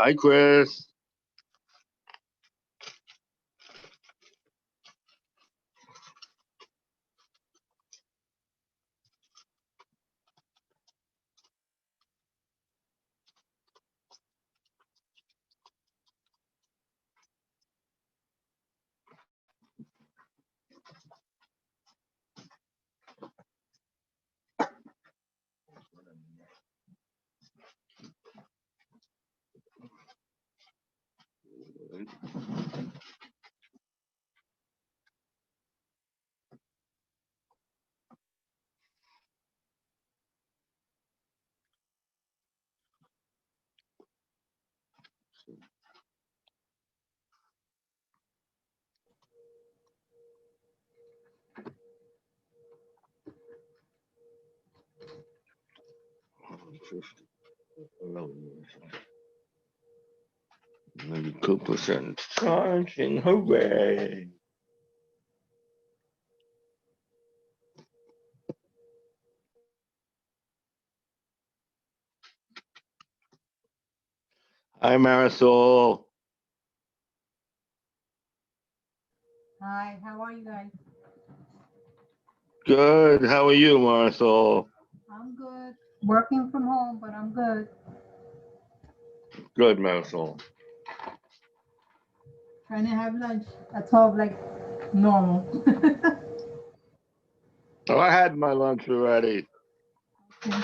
Hi, Chris. Maybe 2% charging. Hooray! Hi, Marisol. Hi, how are you guys? Good. How are you, Marisol? I'm good. Working from home, but I'm good. Good, Marisol. Trying to have lunch at 12 like normal. Oh, I had my lunch already. Okay,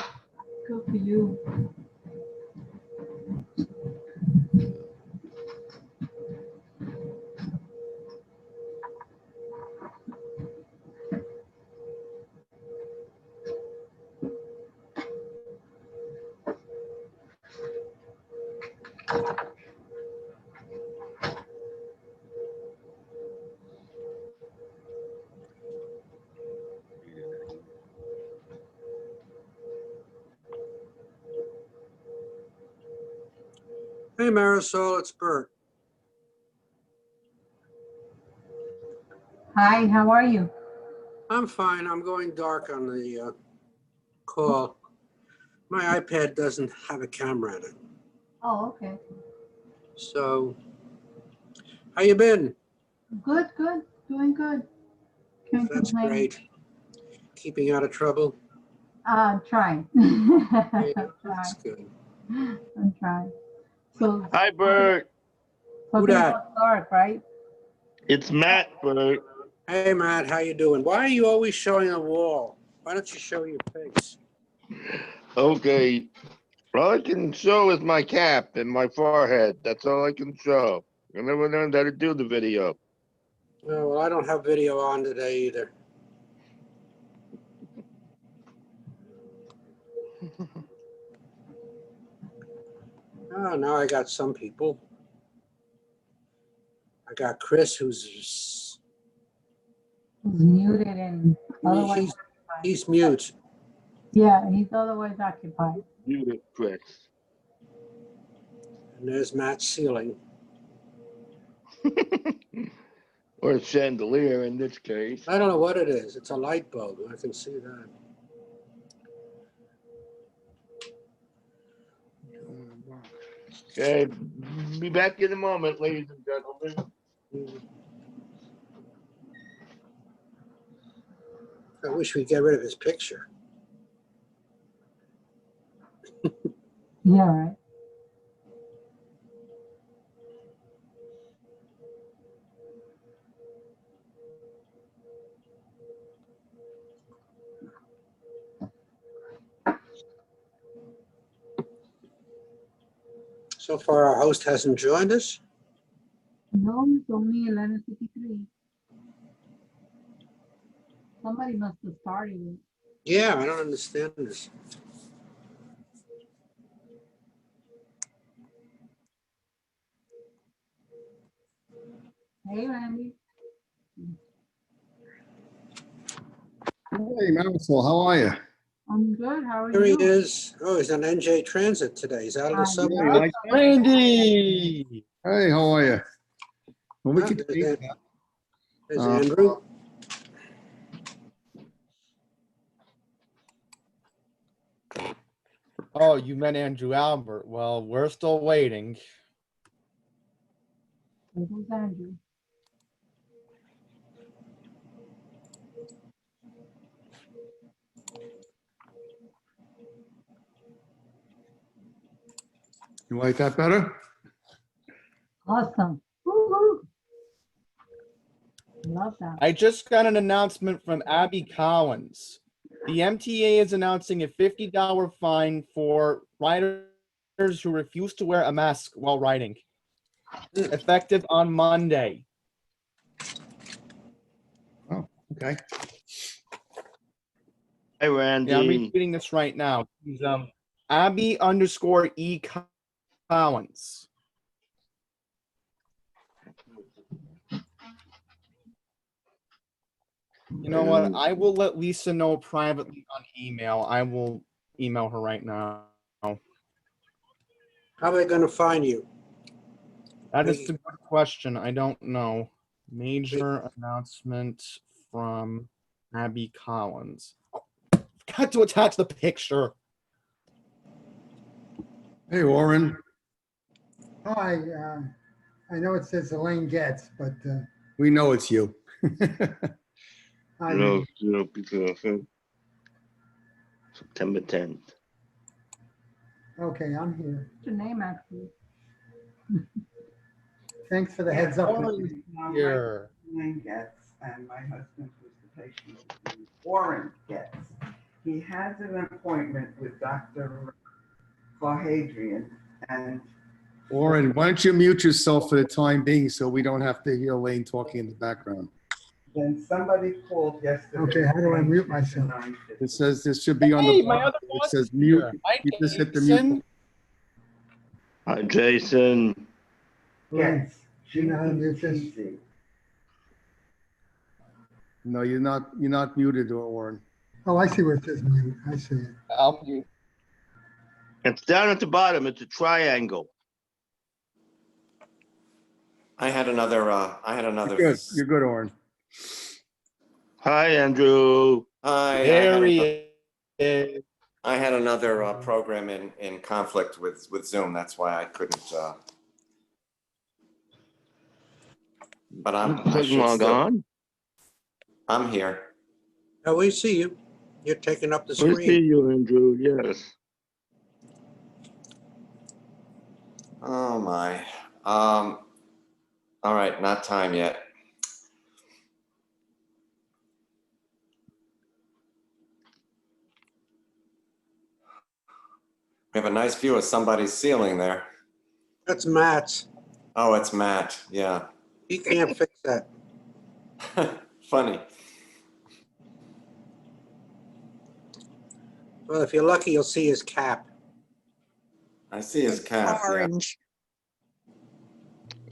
good for you. Hey Marisol, it's Bert. Hi, how are you? I'm fine. I'm going dark on the call. My iPad doesn't have a camera in it. Oh, okay. So, how you been? Good, good. Doing good. Can't That's complain. great. Keeping out of trouble? Trying. Yeah, that's Trying. good. I'm trying. So, Hi, Bert. Who talking dat? about dark, right? It's Matt, Bert. Hey Matt, how you doing? Why are you always showing a wall? Why don't you show your face? Okay. All I can show is my cap and my forehead. That's all I can show. I never learned how to do the video. Oh, well, I don't have video on today either. Oh, now I got some people. I got Chris, who's He's muted and otherwise occupied. he's mute. Yeah, he's otherwise occupied. You, Chris. And there's Matt Sealing. Or a chandelier in this case. I don't know what it is. It's a light bulb. I can see that. Okay, be back in a moment, ladies and gentlemen. I wish we'd get rid of his picture. Yeah, right. So far, our host hasn't joined us. No, it's only 11:53. Somebody must have started it. Yeah, I don't understand this. Hey, Randy. Hey, Marisol, how are you? I'm good. How are Here he you? is. Oh, he's on NJ Transit today. He's out of the I subway. know. Like, Randy! hey, how are you? When we Ah, could there's there's Uh, Andrew. Oh, you meant Andrew Albert. Well, we're still waiting. There goes Andrew. You like that better? Awesome. Woo-hoo. Love that. I just got an announcement from Abby Collins. The MTA is announcing a $50 fine for riders who refuse to wear a mask while riding, effective on Monday. Oh, okay. Hey, Randy. Yeah, I'm reading this right now. He's Abby_E Collins. You know what? I will let Lisa know privately on email. I will email her right now. How are they gonna find you? That is a good question. I don't know. Major announcement from Abby Collins. Got to attach the picture. Hey, Warren. Hi, I know it says Elaine Getz, but We know it's you. hi, No, because September 10th. okay, I'm here. What's your name, actually? Thanks for the heads up. Warren's here. Elaine Getz, and my husband, who's the patient, is Warren Getz. He has an appointment with Dr. Farhadrian, and Warren, why don't you mute yourself for the time being so we don't have to hear Elaine talking in the background? then somebody called yesterday. Okay, how do I mute myself? It says this should be on Hey, the my bottom. other It boss says is mute. here. Hi, You just hit the mute. Jason. Hi, Jason. Getz. You know how to mute this? GTC. No, you're not muted, Warren. Oh, I see where it says mute. I see it. I'll mute. It's down at the bottom. It's a triangle. I had another. You're good. You're good, Warren. Hi, Andrew. Hi. There he is. I had another program in conflict with Zoom. That's why I couldn't. But I should log still. on. I'm here. Oh, we see you. You're taking up the We see screen. you, Andrew. Yes. Oh my. All right, not time yet. We have a nice view of somebody's ceiling there. That's Matt's. Oh, it's Matt. Yeah. He can't fix that. Funny. Well, if you're lucky, you'll see his cap. I see his cap. Yeah. Orange.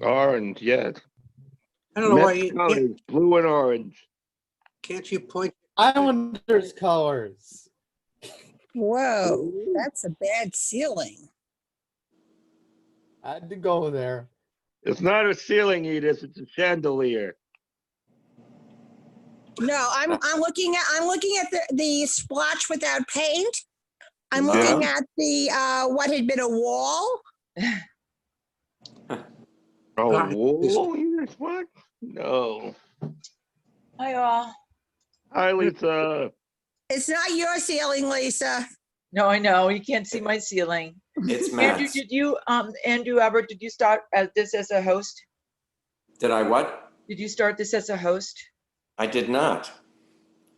Orange, yes. I don't know why Mixed you colors, blue and orange. can't you point? Islanders colors. Whoa, that's a bad ceiling. I had to go there. It's not a ceiling, Edith. It's a chandelier. No, I'm looking at the splotch without paint. I'm Yeah. looking at the what had been a wall. Oh, Right. whoa, Edith, what? No. Hi all. Hi, Lisa. It's not your ceiling, Lisa. No, I know, you can't see my ceiling. It's Andrew, Matt. did you, Andrew Albert, did you start this as a host? Did I what? Did you start this as a host? I did not.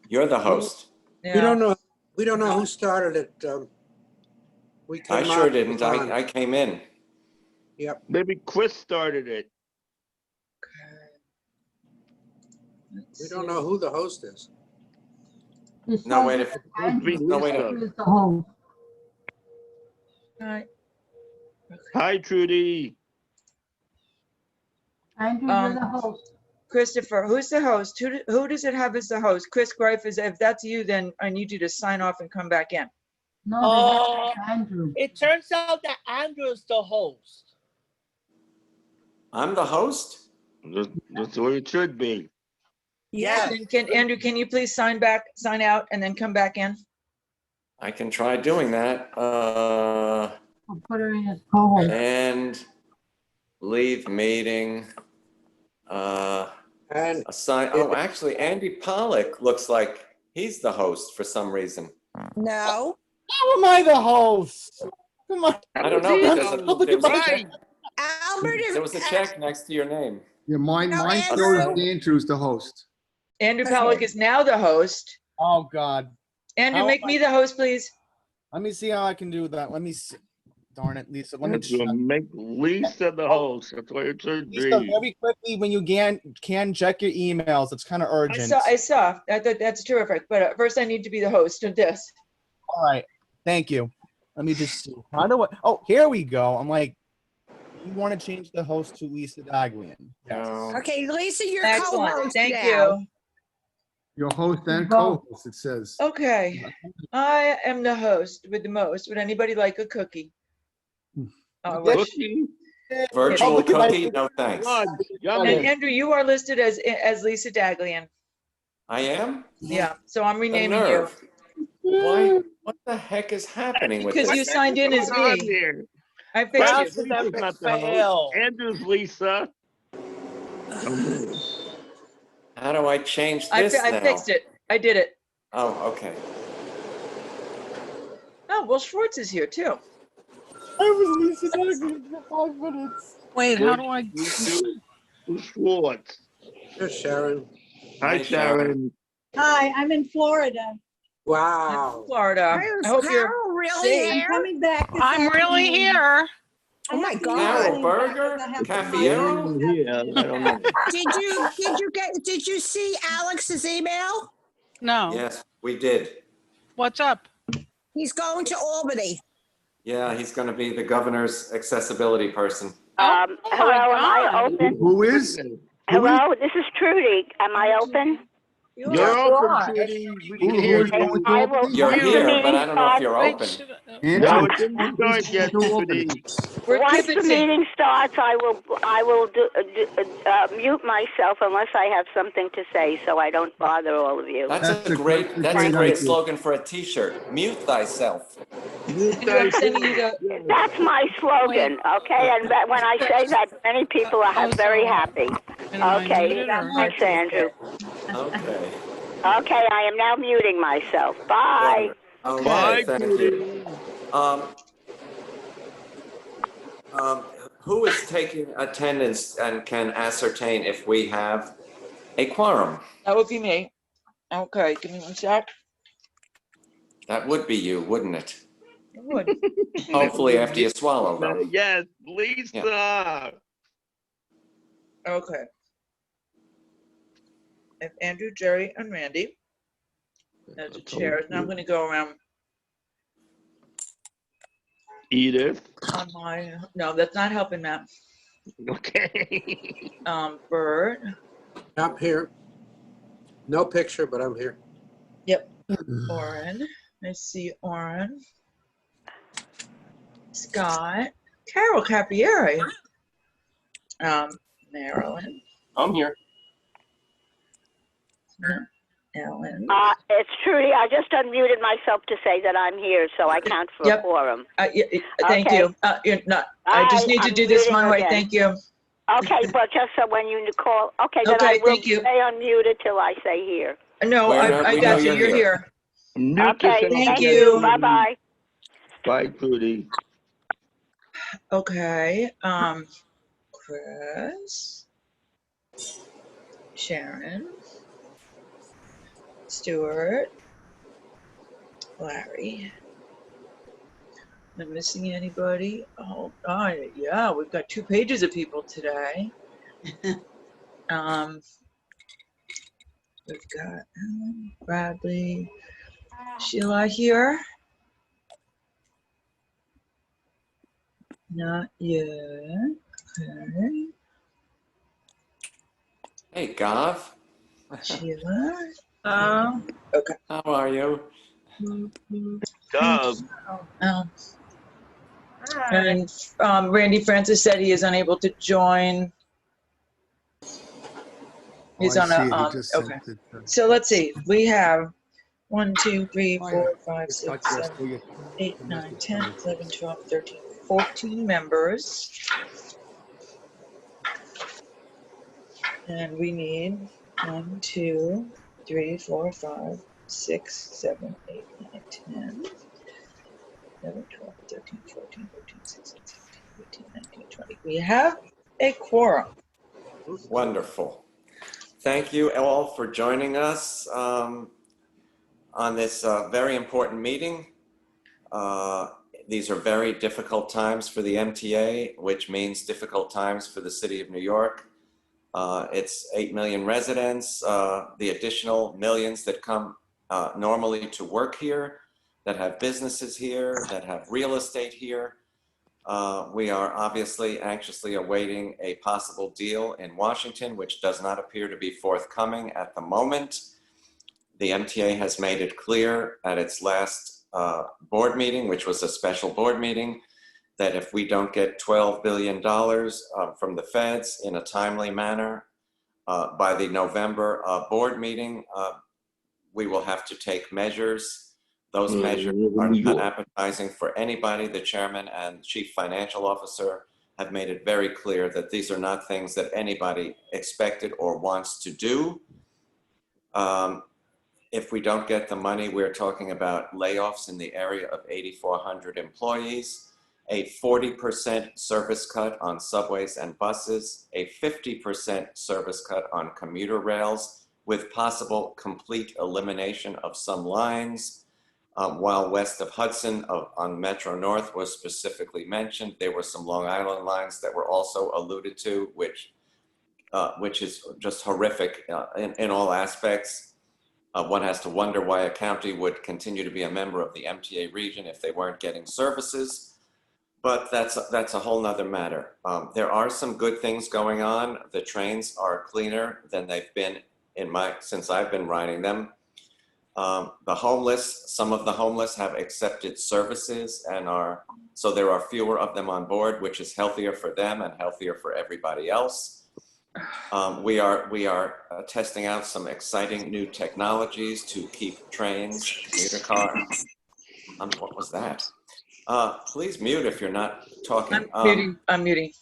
You're the host. We Yeah. don't know. We don't know who started it. We I came sure out didn't. on. I came in. Yep. Maybe Chris started it. We don't know who the host is. It No, shows wait. that If Andrew no, wait. is the host. All right. Hi, Trudy. Andrew, you're the host. Christopher, who's the host? Who does it have as the host? Chris Greif is, if that's you, then I need you to sign off and come back in. No, they have Andrew. It turns out that Andrew is the host. I'm the host? That's the way it should be. Yeah. Then Andrew, can you please sign out and then come back in? I can try doing that. I'll put her in as co-host. And leave meeting. And Assign, oh, actually, Andy Pollock looks like he's the host for some reason. No. How am I the host? Come on. I don't know, because Albert is. there was a check next to your name. Yeah, mine No, shows Andrew. Andrew's the host. Andrew Pollock is now the host. Oh, God. Andrew, How make am me the host, please. Let me see how I can do that. Let me see. Darn it, Lisa. Let me That's gonna make Lisa the host. That's what it should Lisa, be. very quickly, when you can check your emails. It's kind of urgent. I saw. That's terrific. But first I need to be the host of this. All right. Thank you. Let me just see. How do I? Oh, here we go. I'm like, you want to change the host to Lisa Daglian? Yes. Okay, Lisa, you're Excellent. co-host Thank now. you. Your host and co-host, it says. Okay. I am the host with the most. Would anybody like a cookie? I wish. Cookie? Virtual look at my- cookie? No, thanks. Lunch, And yummy. Andrew, you are listed as Lisa Daglian. I am? Yeah. So I'm The renaming you. nerve. Why? What the heck is happening with Because this? you signed in as What's on me. here? I fixed Well, it. Cross Lisa's not the host. fail. Andrew's Lisa. How do I change I this now? fixed it. I did it. Oh, okay. Oh, well, Schwartz is here too. I was Lisa Daglian for 5 minutes. Wait, how do I? Who's Schwartz? there's Sharon. Hi, Sharon. Hi, I'm in Florida. Wow. Florida. I hope you're Carol really safe. I'm here? coming back. this I'm really afternoon. here. Oh my I have to God. Carol leave Berger? because I have to Caffiero? leave. Yeah, I don't know. Did you see Alex's email? No. Yes, we did. What's up? He's going to Albany. Yeah, he's going to be the governor's accessibility person. Oh my Hello, am I God. open? Who is? Hello, this is Trudy. Am I open? You're You open, are. Trudy. We Who can hear is you. going to I will. Albany? You're once the here, but meeting I don't know if you're starts- open. Andrew, No, it didn't start yet, to Albany. Trudy. We're Once the kibitzing. meeting starts, I will mute myself unless I have something to say, so I don't bother all of you. That's a great idea. slogan for a T-shirt. Mute thyself. Andrew, I'm sending you the. That's my slogan, okay? And that, when I say that, many people are very happy. And am I Okay, muted or? thanks, Andrew. Okay. Okay, I am now muting myself. Bye. Okay, Bye, thank Trudy. you. Who is taking attendance and can ascertain if we have a quorum? That would be me. Okay, give me one sec. That would be you, wouldn't it? It would. Hopefully after you swallow them. Yes, Lisa. Okay. If Andrew, Jerry, and Randy as the chairs. Now I'm going to go around Edith. on my. No, that's not helping, Matt. Okay. Bert. I'm here. No picture, but I'm here. Yep. Oren. I see Oren. Scott. Carol Capieri. Marilyn. I'm here. Ellen. It's Trudy. I just unmuted myself to say that I'm here, so I count for a quorum. Thank you. You're not, I just need to do this one way. Thank you. Okay, but just so when you call, okay, then Okay, I will thank you. stay unmuted till I say here. No, I got you. You're here. Okay, Thank thank you. you. Bye-bye. Bye, Trudy. Okay, Chris, Sharon, Stuart, Larry. Am I missing anybody? Oh, yeah, we've got 2 pages of people today. We've got Bradley, Sheila here. Not yet. Okay. Hey, Gav. Sheila. Okay. How are you? Gav. And Randy Francis said he is unable to join. He's on a, okay. So let's see, we have 1, 2, 3, 4, 5, 6, 7, 8, 9, 10, 11, 12, 13, 14 members. And we need 1, 2, 3, 4, 5, 6, 7, 8, 9, 10, 11, 12, 13, 14, 15, 16, 17, 18, 19, 20. We have a quorum. Wonderful. Thank you all for joining us on this very important meeting. These are very difficult times for the MTA, which means difficult times for the city of New York. It's 8 million residents, the additional millions that come normally to work here, that have businesses here, that have real estate here. We are obviously anxiously awaiting a possible deal in Washington, which does not appear to be forthcoming at the moment. The MTA has made it clear at its last board meeting, which was a special board meeting, that if we don't get $12 billion from the feds in a timely manner by the November board meeting, we will have to take measures. Those measures are not appetizing for anybody. The chairman and chief financial officer have made it very clear that these are not things that anybody expected or wants to do. If we don't get the money, we're talking about layoffs in the area of 8,400 employees, a 40% service cut on subways and buses, a 50% service cut on commuter rails, with possible complete elimination of some lines. While west of Hudson on Metro North was specifically mentioned, there were some Long Island lines that were also alluded to, which is just horrific in all aspects. One has to wonder why a county would continue to be a member of the MTA region if they weren't getting services, but that's a whole nother matter. There are some good things going on. The trains are cleaner than they've been since I've been riding them. Some of the homeless have accepted services so there are fewer of them on board, which is healthier for them and healthier for everybody else. We are testing out some exciting new technologies to keep trains, commuter cars. What was that? Please mute if you're not talking. I'm muting.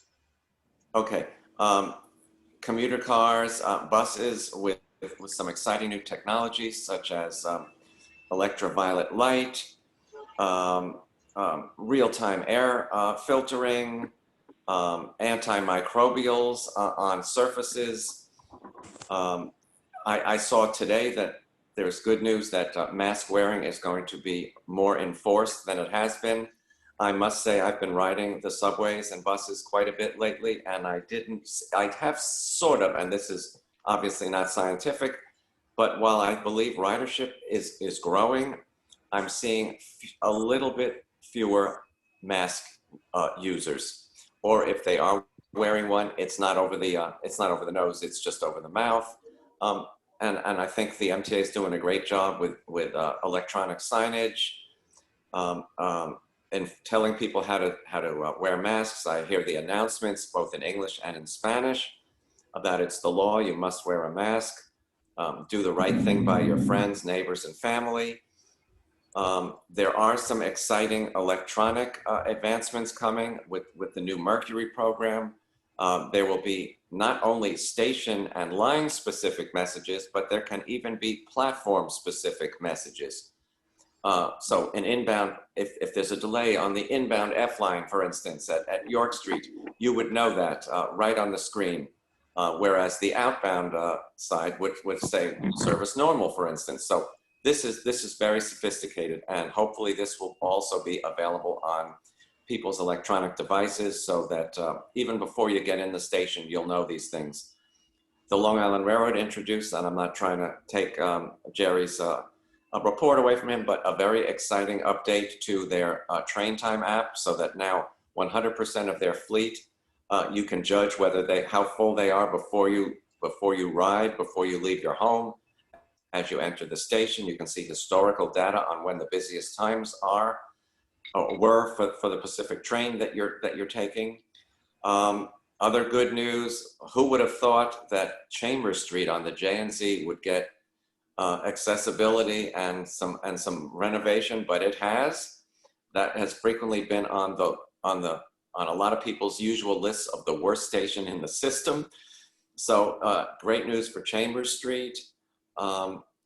Okay. Commuter cars, buses with some exciting new technologies such as ultraviolet light, real-time air filtering, antimicrobials on surfaces. I saw today that there's good news that mask wearing is going to be more enforced than it has been. I must say I've been riding the subways and buses quite a bit lately, and I have sort of, and this is obviously not scientific, but while I believe ridership is growing, I'm seeing a little bit fewer mask users. Or if they are wearing one, it's not over the nose, it's just over the mouth. And I think the MTA is doing a great job with electronic signage and telling people how to wear masks. I hear the announcements both in English and in Spanish about it's the law, you must wear a mask. Do the right thing by your friends, neighbors, and family. There are some exciting electronic advancements coming with the new Mercury program. There will be not only station and line specific messages, but there can even be platform specific messages. So an inbound, if there's a delay on the inbound F line, for instance, at York Street, you would know that right on the screen. Whereas the outbound side would say service normal, for instance. So this is very sophisticated, and hopefully this will also be available on people's electronic devices so that even before you get in the station, you'll know these things. The Long Island Railroad introduced, and I'm not trying to take Jerry's report away from him, but a very exciting update to their train time app so that now 100% of their fleet, you can judge how full they are before you ride, before you leave your home. As you enter the station, you can see historical data on when the busiest times were for the Pacific train that you're taking. Other good news: who would have thought that Chambers Street on the J&Z would get accessibility and some renovation? But it has. That has frequently been on a lot of people's usual lists of the worst station in the system. So great news for Chambers Street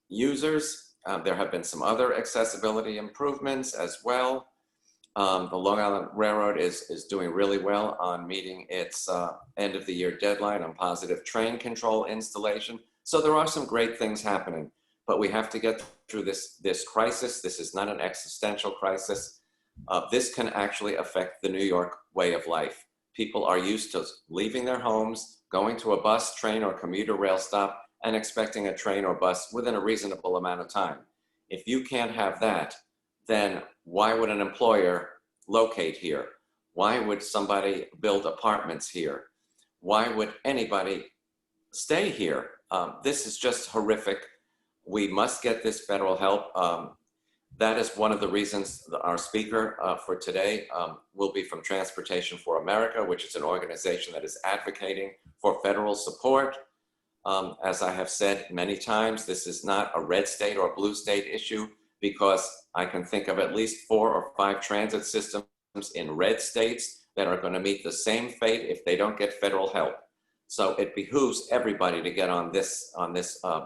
users. There have been some other accessibility improvements as well. The Long Island Railroad is doing really well on meeting its end of the year deadline on positive train control installation. So there are some great things happening, but we have to get through this crisis. This is not an existential crisis. This can actually affect the New York way of life. People are used to leaving their homes, going to a bus, train, or commuter rail stop, and expecting a train or bus within a reasonable amount of time. If you can't have that, then why would an employer locate here? Why would somebody build apartments here? Why would anybody stay here? This is just horrific. We must get this federal help. That is one of the reasons that our speaker for today will be from Transportation for America, which is an organization that is advocating for federal support. As I have said many times, this is not a red state or blue state issue, because I can think of at least 4 or 5 transit systems in red states that are going to meet the same fate if they don't get federal help. So it behooves everybody to get on this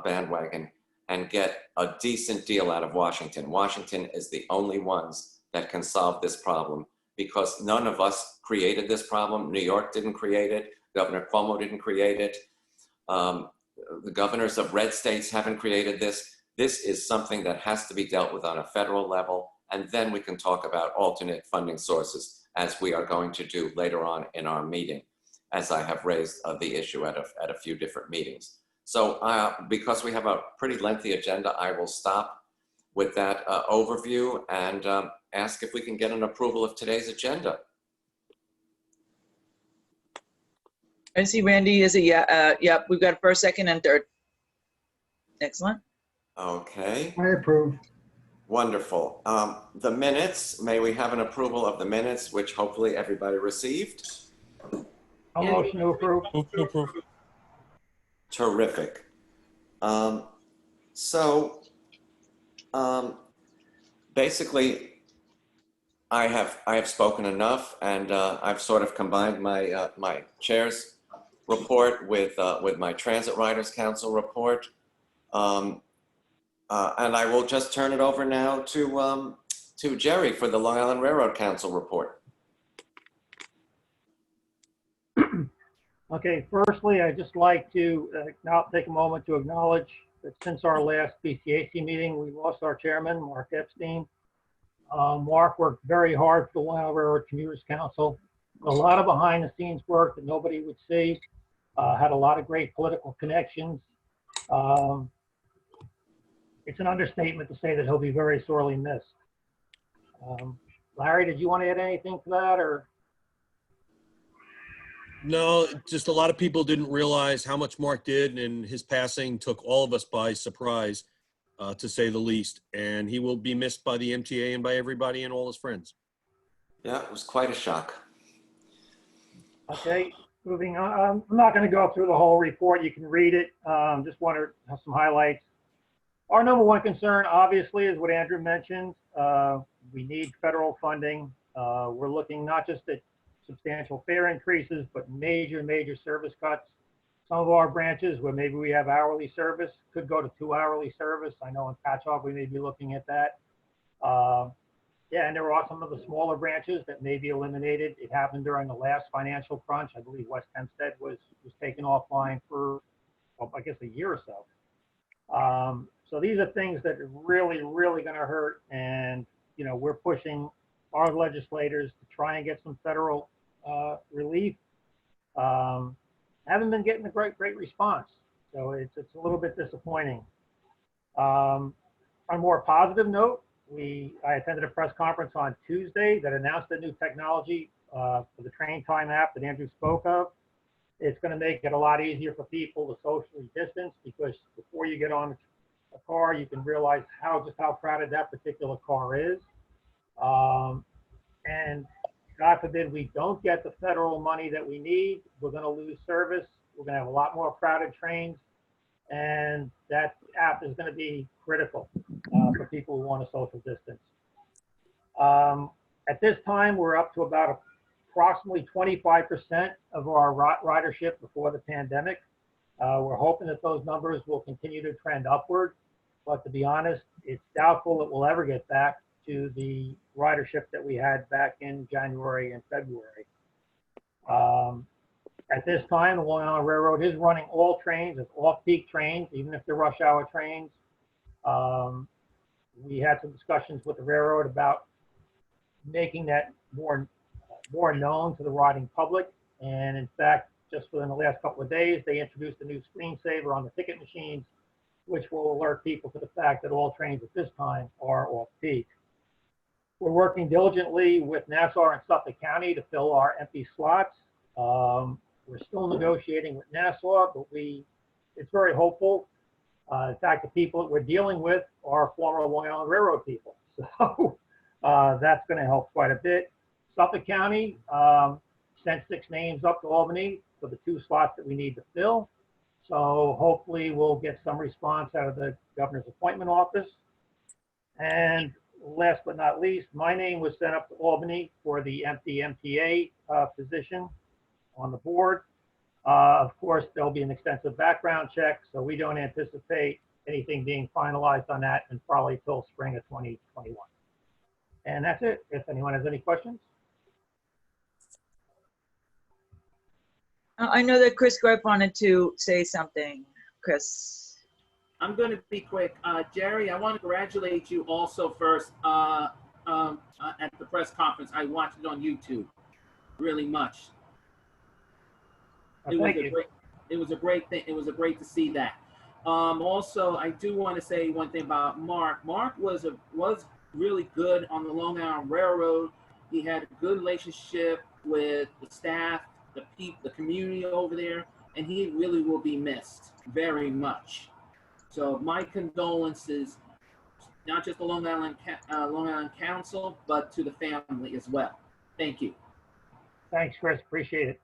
bandwagon and get a decent deal out of Washington. Washington is the only ones that can solve this problem, because none of us created this problem. New York didn't create it. Governor Cuomo didn't create it. The governors of red states haven't created this. This is something that has to be dealt with on a federal level, and then we can talk about alternate funding sources, as we are going to do later on in our meeting, as I have raised the issue at a few different meetings. So because we have a pretty lengthy agenda, I will stop with that overview and ask if we can get an approval of today's agenda. I see Randy is a yeah. Yep, we've got first, second, and third. Excellent. Okay. I approve. Wonderful. The minutes, may we have an approval of the minutes, which hopefully everybody received? I'll motion to approve. Move to approve. Terrific. Basically, I have spoken enough, and I've sort of combined my my chair's report with my Transit Riders Council report, and I will just turn it over now to Jerry for the Long Island Railroad Council report. Okay, firstly, I'd just like to now take a moment to acknowledge that since our last PCAC meeting, we lost our chairman, Mark Epstein. Mark worked very hard for the Long Island Railroad Commuters Council. A lot of behind the scenes work that nobody would see. Had a lot of great political connections. It's an understatement to say that he'll be very sorely missed. Larry, did you want to add anything to that, or? No, just a lot of people didn't realize how much Mark did, and his passing took all of us by surprise, to say the least. And he will be missed by the MTA and by everybody and all his friends. Yeah, it was quite a shock. Okay, moving on. I'm not going to go through the whole report. You can read it. Just want to have some highlights. Our number one concern, obviously, is what Andrew mentioned. We need federal funding. We're looking not just at substantial fare increases, but major service cuts. Some of our branches where maybe we have hourly service could go to 2 hourly service. I know in Patchogue we may be looking at that. Yeah, and there are some of the smaller branches that may be eliminated. It happened during the last financial crunch. I believe West Hempstead was taken offline for, well, I guess a year or so. So these are things that are really going to hurt. And, you know, we're pushing our legislators to try and get some federal relief. Haven't been getting a great response. So it's a little bit disappointing. On a more positive note, I attended a press conference on Tuesday that announced a new technology for the train time app that Andrew spoke of. It's going to make it a lot easier for people to socially distance, because before you get on a car, you can realize just how crowded that particular car is. And God forbid we don't get the federal money that we need, we're going to lose service. We're going to have a lot more crowded trains, and that app is going to be critical for people who want to social distance. At this time, we're up to about approximately 25% of our ridership before the pandemic. We're hoping that those numbers will continue to trend upward, but to be honest, it's doubtful it will ever get back to the ridership that we had back in January and February. At this time, the Long Island Railroad is running all trains as off-peak trains, even if they're rush hour trains. We had some discussions with the railroad about making that more known to the riding public. And in fact, just within the last couple of days, they introduced a new screensaver on the ticket machines, which will alert people to the fact that all trains at this time are off-peak. We're working diligently with Nassau and Suffolk County to fill our empty slots. We're still negotiating with Nassau, but it's very hopeful. In fact, the people that we're dealing with are former Long Island Railroad people. So that's going to help quite a bit. Suffolk County sent 6 names up to Albany for the 2 slots that we need to fill. So hopefully we'll get some response out of the governor's appointment office. And last but not least, my name was sent up to Albany for the empty MTA position on the board. Of course, there'll be an extensive background check, so we don't anticipate anything being finalized on that and probably till spring of 2021. And that's it. If anyone has any questions. I know that Chris Greif wanted to say something. Chris. I'm going to be quick. Jerry, I want to congratulate you also first at the press conference. I watched it on YouTube really much. It was a great thing. It was great to see that. Also, I do want to say one thing about Mark. Mark was really good on the Long Island Railroad. He had a good relationship with the staff, the people, the community over there, and he really will be missed very much. So my condolences, not just the Long Island Council, but to the family as well. Thank you. Thanks, Chris. Appreciate it.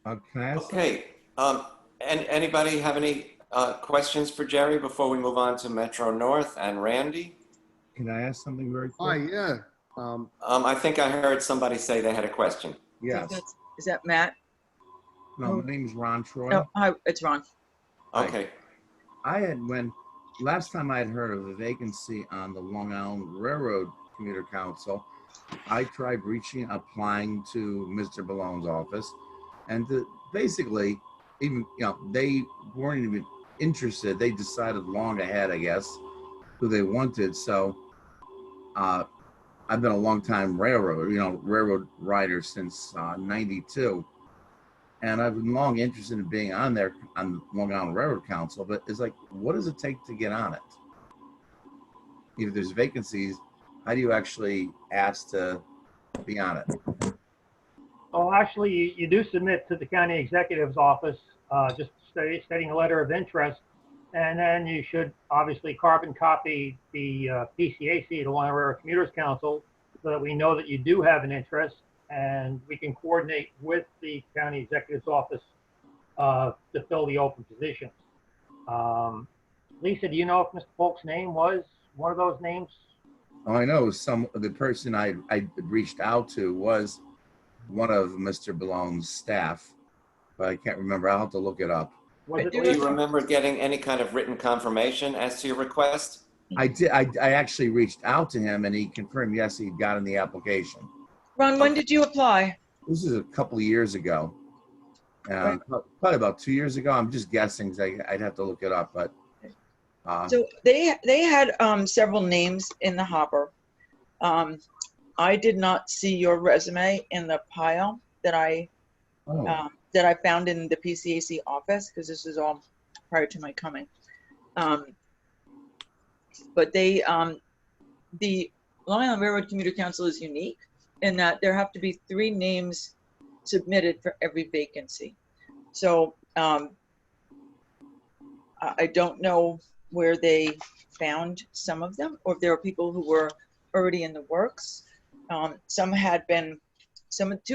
Okay. And anybody have any questions for Jerry before we move on to Metro North and Randy? Can I ask something very quick? Hi, yeah. I think I heard somebody say they had a question. Yes. Is that Matt? No, my name is Ron Troy. Oh, hi, it's Ron. Okay. Last time I had heard of a vacancy on the Long Island Railroad Commuter Council, I tried applying to Mr. Ballone's office, and basically, even, they weren't even interested. They decided long ahead, I guess, who they wanted. So I've been a long time railroad rider since 92. And I've been long interested in being on the Long Island Railroad Council, but it's like, what does it take to get on it? If there's vacancies, how do you actually ask to be on it? Well, actually, you do submit to the county executive's office, just stating a letter of interest, and then you should obviously carbon copy the PCAC, the Long Island Railroad Commuters Council, so that we know that you do have an interest, and we can coordinate with the county executive's office to fill the open positions. Lisa, do you know if Mr. Polk's name was one of those names? Oh, I know the person I reached out to was one of Mr. Ballone's staff, but I can't remember. I'll have to look it up. Do you remember getting any kind of written confirmation as to your request? I did. I actually reached out to him, and he confirmed, yes, he'd gotten the application. Ron, when did you apply? This is a couple of years ago. Probably about 2 years ago. I'm just guessing, 'cause I'd have to look it up, but. So they had several names in the hopper. I did not see your resume in the pile that I found in the PCAC office, because this is all prior to my coming. But the Long Island Railroad Commuter Council is unique in that there have to be 3 names submitted for every vacancy. So I don't know where they found some of them, or if there were people who were already in the works. Two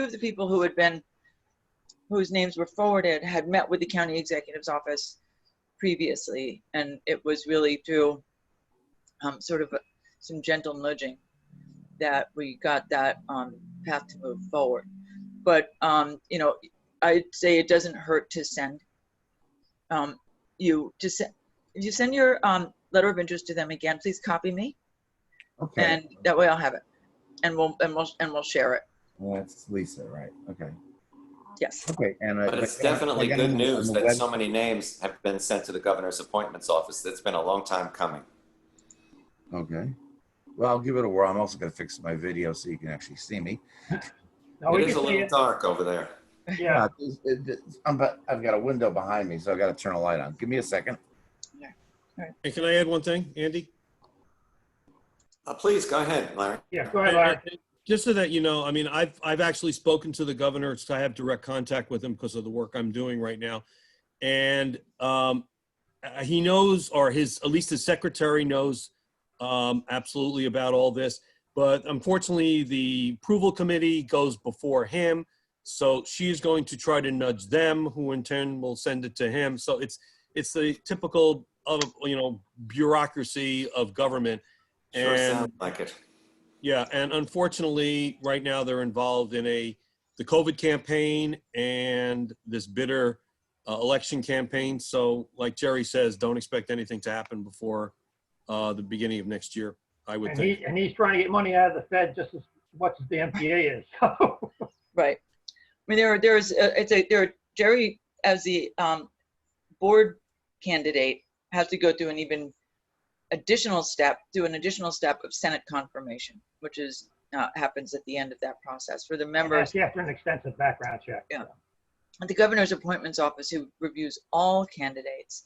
of the people whose names were forwarded had met with the county executive's office previously, and it was really through sort of some gentle nudging that we got that path to move forward. But I'd say it doesn't hurt to send if you send your letter of interest to them again, please copy me, Okay. and that way I'll have it, and we'll share it. Well, that's Lisa, right? Okay. Yes. Okay. And But it's definitely good news that so many names have been sent to the governor's appointments office. It's been a long time coming. Okay. Well, I'll give it a whirl. I'm also going to fix my video so you can actually see me. No, we It is can a see little it. dark over there. Yeah. I've got a window behind me, so I've got to turn a light on. Give me a second. Hey, can I add one thing, Andy? Please go ahead, Larry. Yeah, go ahead, Larry. Just so that you know, I mean, I've actually spoken to the governor. So I have direct contact with him because of the work I'm doing right now, and he knows, or at least his secretary knows, absolutely about all this. But unfortunately, the approval committee goes before him, so she is going to try to nudge them, who in turn will send it to him. So it's the typical of bureaucracy of government. Sure And sounds like it. yeah, and unfortunately, right now they're involved in the COVID campaign and this bitter election campaign. So, like Jerry says, don't expect anything to happen before the beginning of next year, I would think. And he's trying to get money out of the Fed just as much as the MPA is. Right. I mean, Jerry, as the board candidate, has to go through an additional step of Senate confirmation, which is happens at the end of that process for the members. That's after an extensive background check. Yeah. At the governor's appointments office, who reviews all candidates,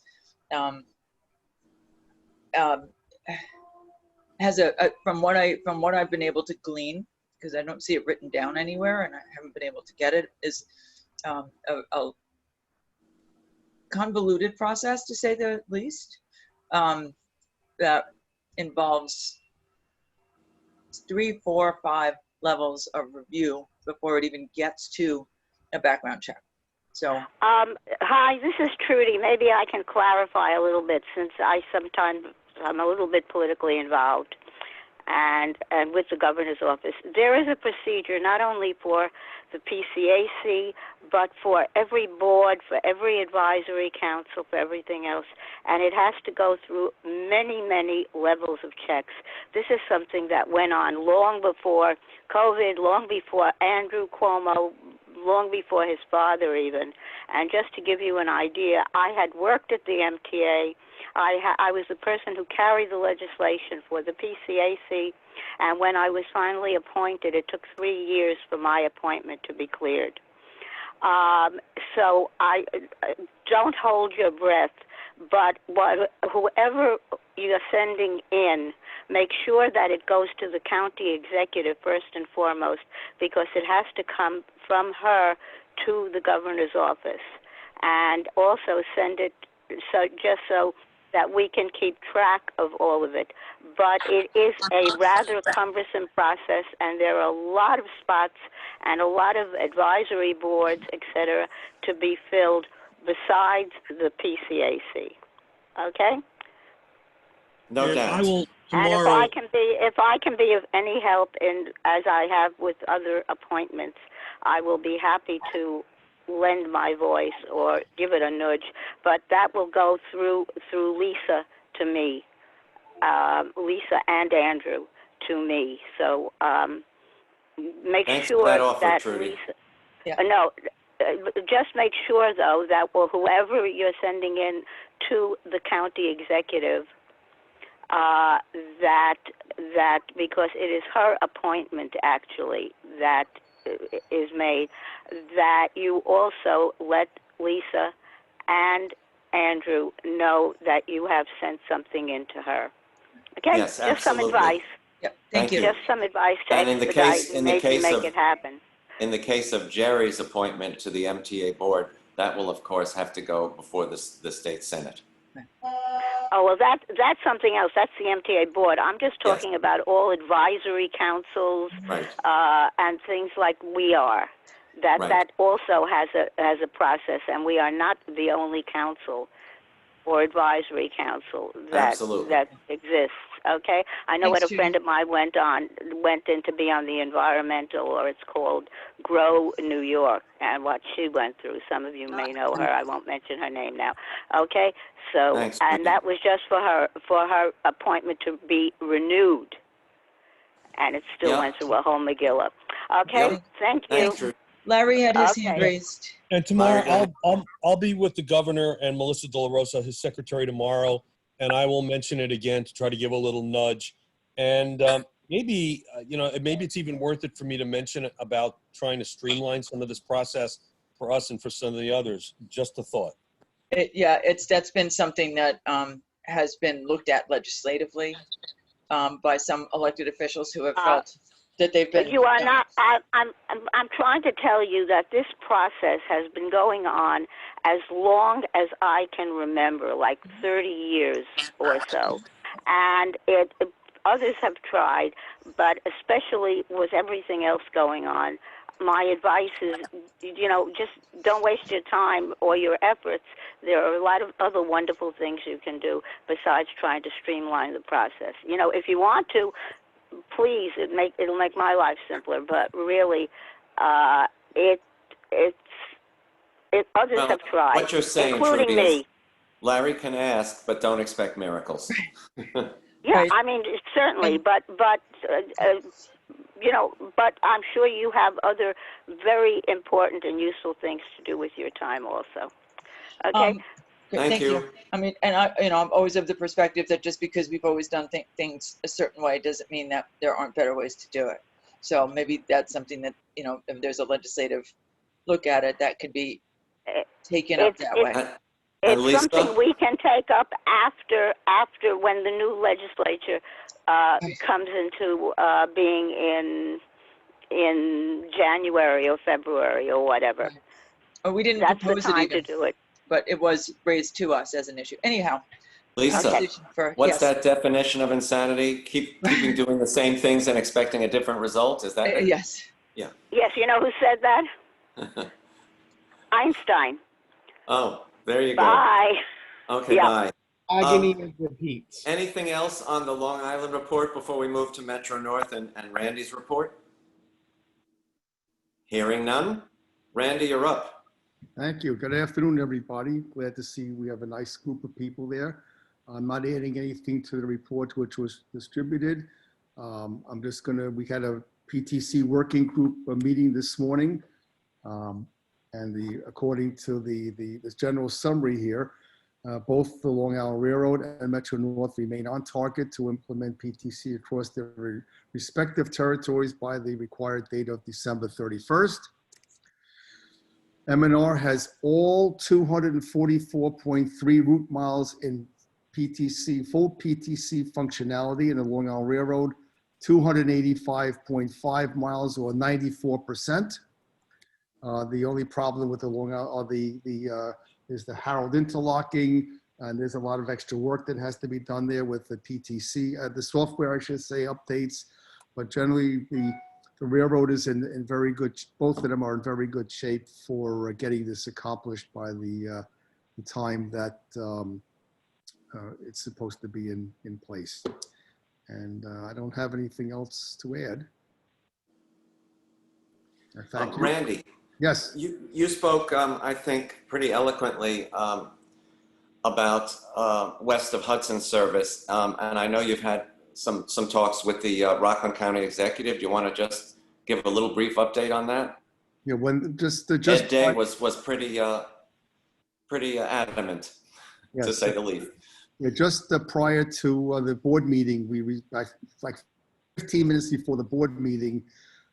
has from what I've been able to glean, because I don't see it written down anywhere and I haven't been able to get it, is a convoluted process, to say the least, that involves 3, 4, 5 levels of review before it even gets to a background check. So, hi, this is Trudy. Maybe I can clarify a little bit, since I'm a little bit politically involved, and with the governor's office. There is a procedure not only for the PCAC, but for every board, for every advisory council, for everything else, and it has to go through many, many levels of checks. This is something that went on long before COVID, long before Andrew Cuomo, long before his father even. And just to give you an idea, I had worked at the MTA. I was the person who carried the legislation for the PCAC, and when I was finally appointed, it took 3 years for my appointment to be cleared. So I don't hold your breath, but whoever you're sending in, make sure that it goes to the county executive first and foremost, because it has to come from her to the governor's office. And also send it just so that we can keep track of all of it. But it is a rather cumbersome process, and there are a lot of spots and a lot of advisory boards, etc., to be filled besides the PCAC. Okay? No doubt. I will And tomorrow. if I can be of any help as I have with other appointments, I will be happy to lend my voice or give it a nudge. But that will go through Lisa to me, Lisa and Andrew to me. So make Thanks sure for that offer, that Trudy. Lisa. No, just make sure though that whoever you're sending in to the county executive, that because it is her appointment actually that is made, that you also let Lisa and Andrew know that you have sent something in to her. Okay? Yes, just some absolutely. advice. Yep. Thank you. Just some advice to And in the expedite case- and in the maybe case make of- it happen. In the case of Jerry's appointment to the MTA board, that will, of course, have to go before the state Senate. Oh, well, that's something else. That's the MTA board. I'm just talking about all advisory councils Right. and things like we are. That also has a process, and we are not the only council or advisory council that Absolutely. that exists. Okay, I know Thanks, what a friend Judy. of mine went in to be on the environmental, or it's called Grow New York, and what she went through. Some of you may know her. I won't mention her name now. Okay, so Thanks, and Judy. that was just for her appointment to be renewed, and it still Yep. went through a whole McGilla. Okay, Yep. thank you. Thanks, Drew. Larry had his hand Okay. raised. And tomorrow, Larry, I'll be with the governor and Melissa De La Rosa, his secretary, tomorrow, and I will mention it again to try to give a little nudge. And maybe maybe it's even worth it for me to mention about trying to streamline some of this process for us and for some of the others. Just a thought. That's been something that has been looked at legislatively by some elected officials who have felt that they've been. You are not. I'm trying to tell you that this process has been going on as long as I can remember, like 30 years or so, and others have tried, but especially with everything else going on, my advice is, just don't waste your time or your efforts. There are a lot of other wonderful things you can do besides trying to streamline the process. If you want to, please, it'll make my life simpler. But really, others Well, have tried, what you're saying, including Trudy, me. is Larry can ask, but don't expect miracles. Yeah, I mean, certainly, but I'm sure you have other very important and useful things to do with your time also. Okay? Great, thank you. I mean, and I'm always of the perspective that just because we've always done things a certain way doesn't mean that there aren't better ways to do it. So maybe that's something that, if there's a legislative look at it, that could be taken up that way. It's something we can take up after when the new legislature comes into being in January or February or whatever. Oh, we didn't That's propose the time it even, to do it. but it was raised to us as an issue. Anyhow. Lisa, yes. what's that definition of insanity? Keeping doing the same things and expecting a different result? Is that it? Yes. Yeah. Yes, you know who said that? Einstein. Oh, there you go. Bye. Okay, Yep. bye. Agony and repeat. Anything else on the Long Island report before we move to Metro North and Randy's report? Hearing none. Randy, you're up. Thank you. Good afternoon, everybody. Glad to see we have a nice group of people there. I'm not adding anything to the report which was distributed. I'm just we had a PTC working group meeting this morning. And according to the general summary here, both the Long Island Railroad and Metro North remain on target to implement PTC across their respective territories by the required date of December 31st. M&R has all 244.3 route miles in PTC, full PTC functionality in the Long Island Railroad, 285.5 miles or 94%. The only problem with the Long Island is the Harold interlocking, and there's a lot of extra work that has to be done there with the PTC, the software, I should say, updates. But generally, the railroad is in very good, both of them are in very good shape for getting this accomplished by the time that it's supposed to be in place. And I don't have anything else to add. Thank you. Randy. Yes. You spoke, I think, pretty eloquently about west of Hudson service, and I know you've had some talks with the Rockland County Executive. Do you want to just give a little brief update on that? Yeah, when Ed Day was pretty adamant, yes, to say the least. Yeah, just prior to the board meeting, like 15 minutes before the board meeting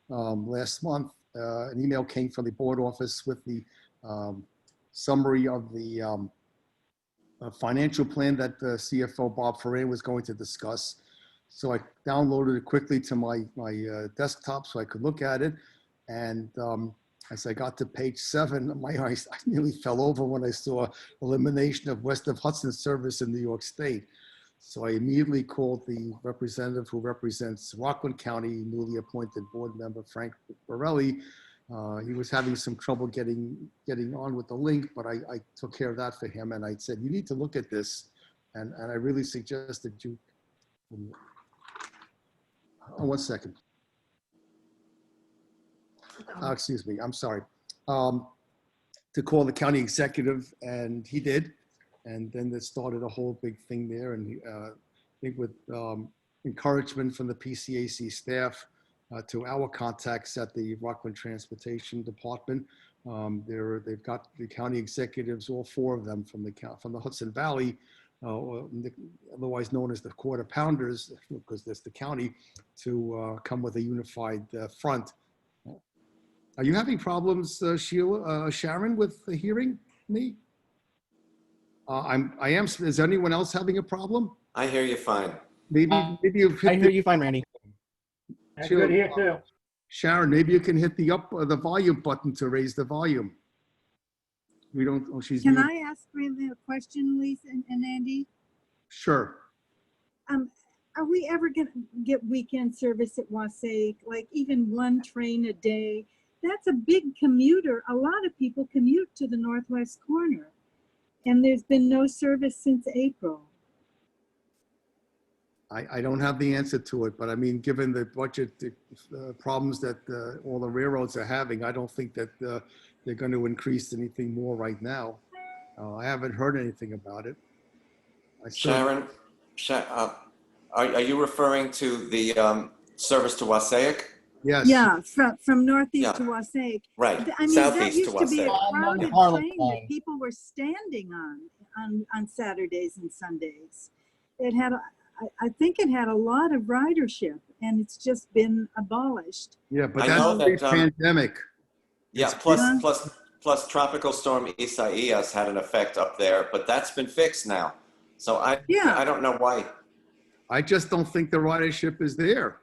last month, an email came from the board office with the summary of the financial plan that the CFO Bob Ferrer was going to discuss. So I downloaded it quickly to my desktop so I could look at it. And as I got to page 7, my eyes I nearly fell over when I saw elimination of west of Hudson service in New York State. So I immediately called the representative who represents Rockland County, newly appointed board member Frank Borelli. He was having some trouble getting on with the link, but I took care of that for him. And I said, you need to look at this. And I really suggested you Oh, 1 second. Excuse me, I'm sorry. To call the county executive, and he did. And then it started a whole big thing there. And I think with encouragement from the PCAC staff to our contacts at the Rockland Transportation Department, they've got the county executives, all 4 of them from the Hudson Valley, otherwise known as the Quarter Pounders, because that's the county, to come with a unified front. Are you having problems, Sharon, with hearing me? I am. Is anyone else having a problem? I hear you fine. Maybe you've hit. I hear you fine, Randy. That's good here too. Sharon, maybe you can hit the volume button to raise the volume. We don't. Oh, she's. Can muted. I ask Randy a question, Lisa and Andy? Sure. Are we ever going to get weekend service at Wassaic? Like even 1 train a day? That's a big commuter. A lot of people commute to the northwest corner, and there's been no service since April. I don't have the answer to it, but I mean, given the budget problems that all the railroads are having, I don't think that they're going to increase anything more right now. I haven't heard anything about it. Sharon, are you referring to the service to Wassaic? Yes. Yeah, from northeast to Wassaic. Right. I mean, that Southeast used to to be a Wassaic. crowded Harlem train line. that people were standing on Saturdays and Sundays. It had, I think it had a lot of ridership, and it's just been abolished. Yeah, but I that's know that, pre-pandemic. Yeah, plus Tropical Storm Isaias had an effect up there, but that's been fixed now. So I don't know why. I just don't think the ridership is there.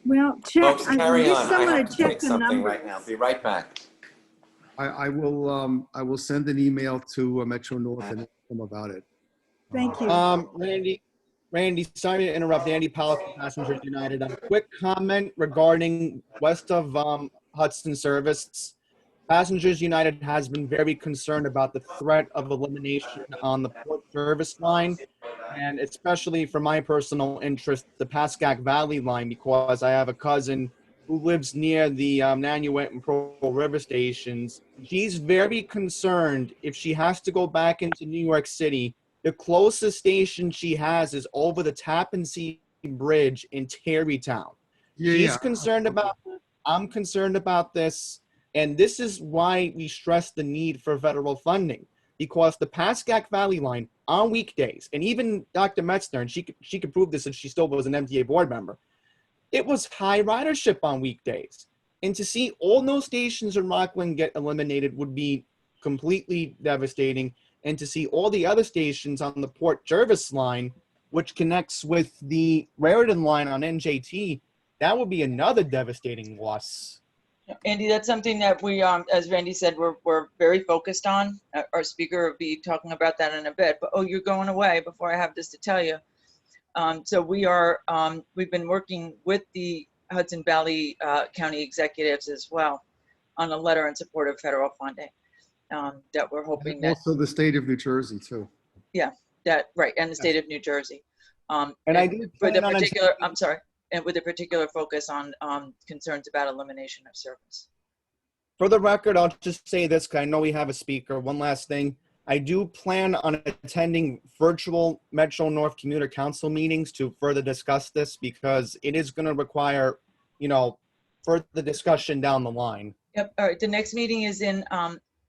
Well, check. Folks, carry on. I have to Check take the something numbers. right now. Be right back. I will send an email to Metro North and ask them about it. Thank you. Randy, sorry to interrupt. Andy Powell from Passengers United. A quick comment regarding west of Hudson service. Passengers United has been very concerned about the threat of elimination on the port service line, and especially for my personal interest, the PCAC Valley line, because I have a cousin who lives near the Nanuet and Pearl River stations. She's very concerned if she has to go back into New York City. The closest station she has is over the Tappan Zee Bridge in Tarrytown. She's concerned about this. I'm concerned about this. And this is why we stress the need for federal funding, because the PCAC Valley line on weekdays, and even Dr. Metzner, and she could prove this if she still was an MTA board member, it was high ridership on weekdays. And to see all those stations in Rockland get eliminated would be completely devastating. And to see all the other stations on the Port Jervis line, which connects with the Raritan line on NJT, that would be another devastating loss. Andy, that's something that we, as Randy said, we're very focused on. Our speaker will be talking about that in a bit. But oh, you're going away before I have this to tell you. So we are, we've been working with the Hudson Valley County executives as well on a letter in support of federal funding that we're hoping that. Also the state of New Jersey too. Yeah, that right, and the state of New Jersey. And I do with a plan on particular, I'm sorry, and with a particular focus on concerns about elimination of service. For the record, I'll just say this, because I know we have a speaker. One last thing. I do plan on attending virtual Metro North Commuter Council meetings to further discuss this, because it is going to require, further discussion down the line. Yep. All right. The next meeting is in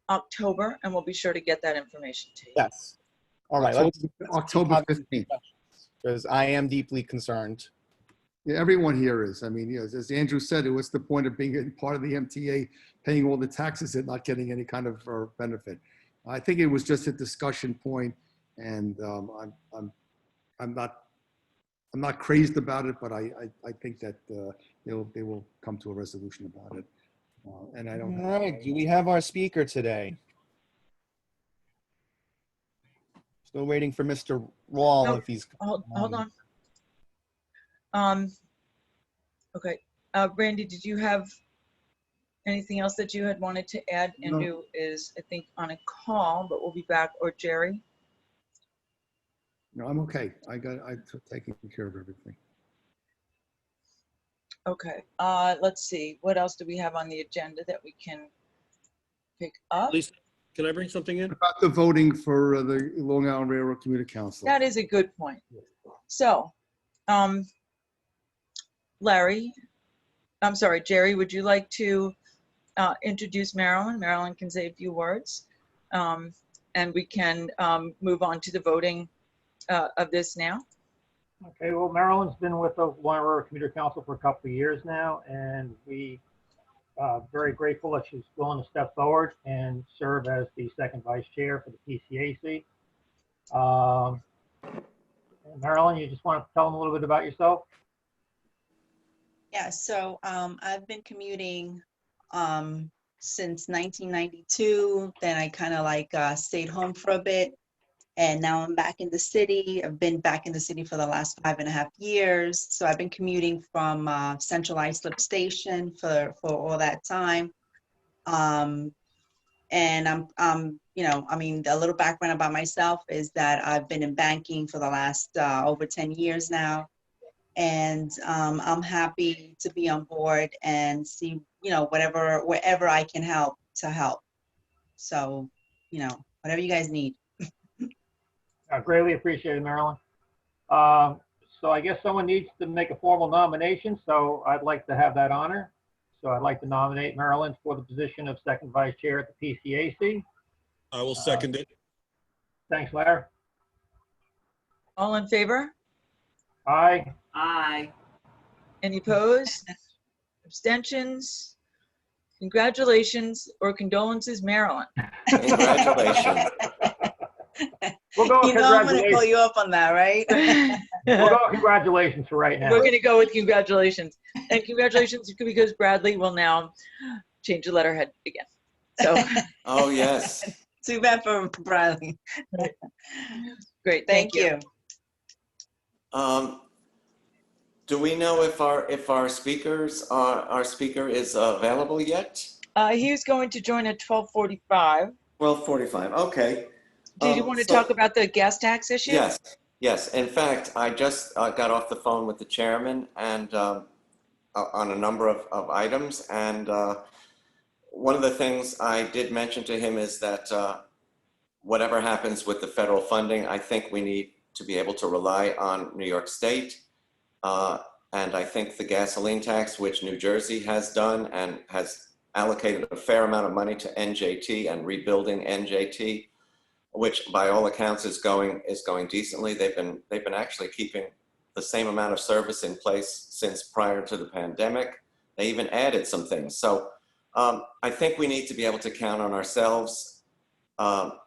October, and we'll be sure to get that information to you. Yes. All right. October 15th. Because I am deeply concerned. Yeah, everyone here is. I mean, yes, as Andrew said, it was the point of being part of the MTA, paying all the taxes and not getting any kind of benefit. I think it was just a discussion point, and I'm not crazed about it, but I think that they will come to a resolution about it. And I don't. All right. Do we have our speaker today? Still waiting for Mr. Rawl if he's. Hold on. Okay. Randy, did you have anything else that you had wanted to add? No. Andrew is, I think, on a call, but we'll be back. Or Jerry? No, I'm okay. I took taking care of everything. Okay, let's see, what else do we have on the agenda that we can pick up? Lisa, can I bring something in? About the voting for the Long Island Railroad Commuter Council. That is a good point. So, Larry, I'm sorry, Jerry, would you like to introduce Marilyn? Marilyn can say a few words. And we can move on to the voting of this now. Okay, well, Marilyn's been with the Long Island Railroad Commuter Council for a couple of years now, and we very grateful that she's willing to step forward and serve as the second vice chair for the PCAC. Marilyn, you just want to tell them a little bit about yourself? Yeah, so I've been commuting since 1992. Then I kind of like stayed home for a bit. And now I'm back in the city. I've been back in the city for the last 5.5 years. So I've been commuting from Central Islip Station for all that time. And I'm, you know, I mean, a little background about myself is that I've been in banking for the last over 10 years now. And I'm happy to be on board and see, you know, wherever I can help to help. So, you know, whatever you guys need. Greatly appreciated, Marilyn. So I guess someone needs to make a formal nomination, so I'd like to have that honor. So I'd like to nominate Marilyn for the position of second vice chair at the PCAC. I will second it. Thanks, Larry. All in favor? Aye. Aye. Any opposed? Abstentions? Congratulations or condolences, Marilyn. Congratulations. We'll go You know I'm gonna congratulations. pull you up on that, right? We'll go congratulations for right now. We're gonna go with congratulations. And congratulations because Bradley will now change the letterhead again. So, Oh, yes. Too bad for Bradley. great, Thank you. Do we know if our speaker is available yet? He's going to join at 12:45. 12:45. Okay. Did you want to So- talk about the gas tax issue? Yes. Yes. In fact, I just got off the phone with the chairman and on a number of items. And one of the things I did mention to him is that whatever happens with the federal funding, I think we need to be able to rely on New York State. And I think the gasoline tax, which New Jersey has done and has allocated a fair amount of money to NJT and rebuilding NJT, which by all accounts is going decently. They've been actually keeping the same amount of service in place since prior to the pandemic. They even added some things. So I think we need to be able to count on ourselves.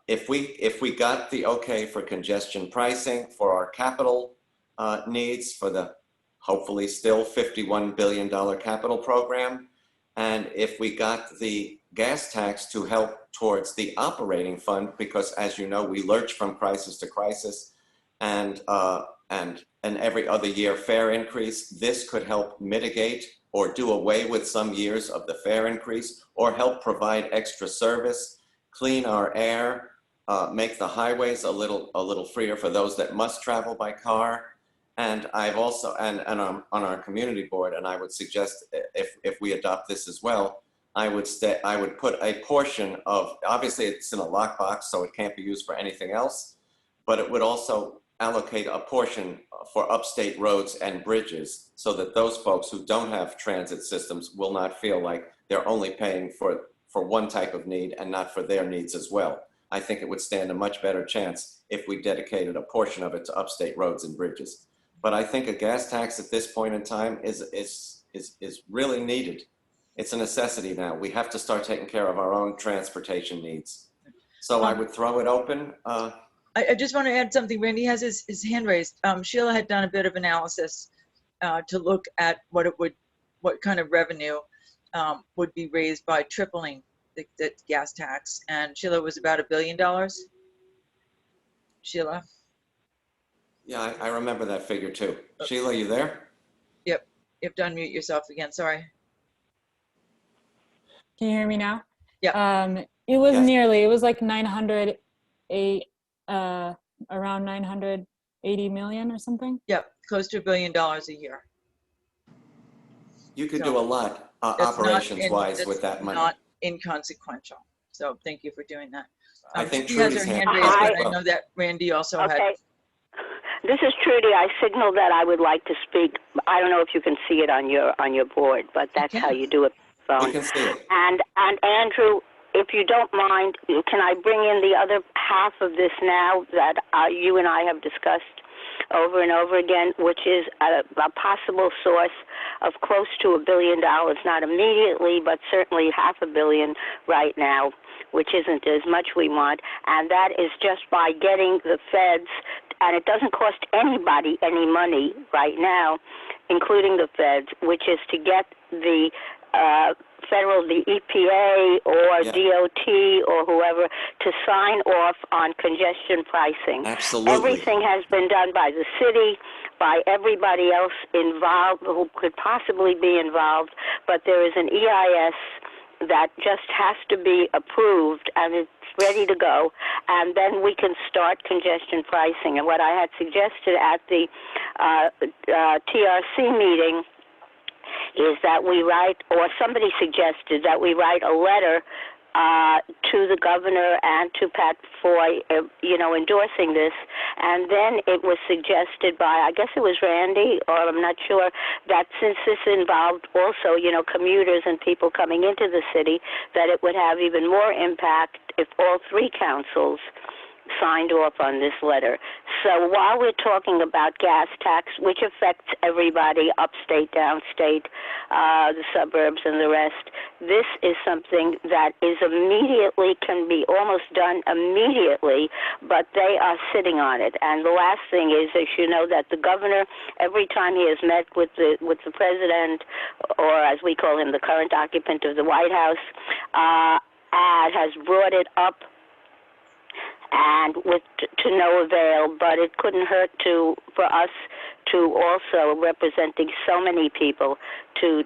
If we got the okay for congestion pricing for our capital needs for the hopefully still $51 billion capital program, and if we got the gas tax to help towards the operating fund, because as you know, we lurch from crisis to crisis, and every other year fare increase, this could help mitigate or do away with some years of the fare increase, or help provide extra service, clean our air, make the highways a little freer for those that must travel by car. And I've also, and on our community board, and I would suggest if we adopt this as well, I would put a portion of, obviously it's in a lockbox, so it can't be used for anything else, but it would also allocate a portion for upstate roads and bridges so that those folks who don't have transit systems will not feel like they're only paying for one type of need and not for their needs as well. I think it would stand a much better chance if we dedicated a portion of it to upstate roads and bridges. But I think a gas tax at this point in time is really needed. It's a necessity now. We have to start taking care of our own transportation needs. So I would throw it open. I just want to add something. Randy has his hand raised. Sheila had done a bit of analysis to look at what kind of revenue would be raised by tripling the gas tax. And Sheila was about $1 billion. Sheila? Yeah, I remember that figure too. Sheila, you there? Yep. You have to unmute yourself again. Sorry. Can you hear me now? Yeah. It was Yes. nearly, it was like 908, around 908 80 million or something? Yep, close to $1 billion a year. You could So do a lot that's not operations-wise that's with that money. not inconsequential. So thank you for doing that. I think Judy has her Trudy's hand hand raised, is but I up. know that Randy also had. Okay. This is Trudy. I signaled that I would like to speak. I don't know if you can see it on your board, but that's how you do it. We can see it. And Andrew, if you don't mind, can I bring in the other half of this now that you and I have discussed over and over again, which is a possible source of close to $1 billion, not immediately, but certainly $500 million right now, which isn't as much we want, and that is just by getting the feds, and it doesn't cost anybody any money right now, including the feds, which is to get the the EPA or DOT or whoever to sign off on congestion pricing. Absolutely. Everything has been done by the city, by everybody else involved who could possibly be involved, but there is an EIS that just has to be approved, and it's ready to go, and then we can start congestion pricing. And what I had suggested at the TRC meeting is that we write, or somebody suggested that we write a letter to the governor and to Pat Foy, endorsing this. And then it was suggested by, I guess it was Randy, or I'm not sure, that since this involved also, commuters and people coming into the city, that it would have even more impact if all three councils signed off on this letter. So while we're talking about gas tax, which affects everybody, upstate, downstate, the suburbs and the rest, this is something that is can be almost done immediately, but they are sitting on it. And the last thing is, as you know, that the governor, every time he has met with the president, or as we call him, the current occupant of the White House, has brought it up, and to no avail, but it couldn't hurt for us to also, representing so many people, to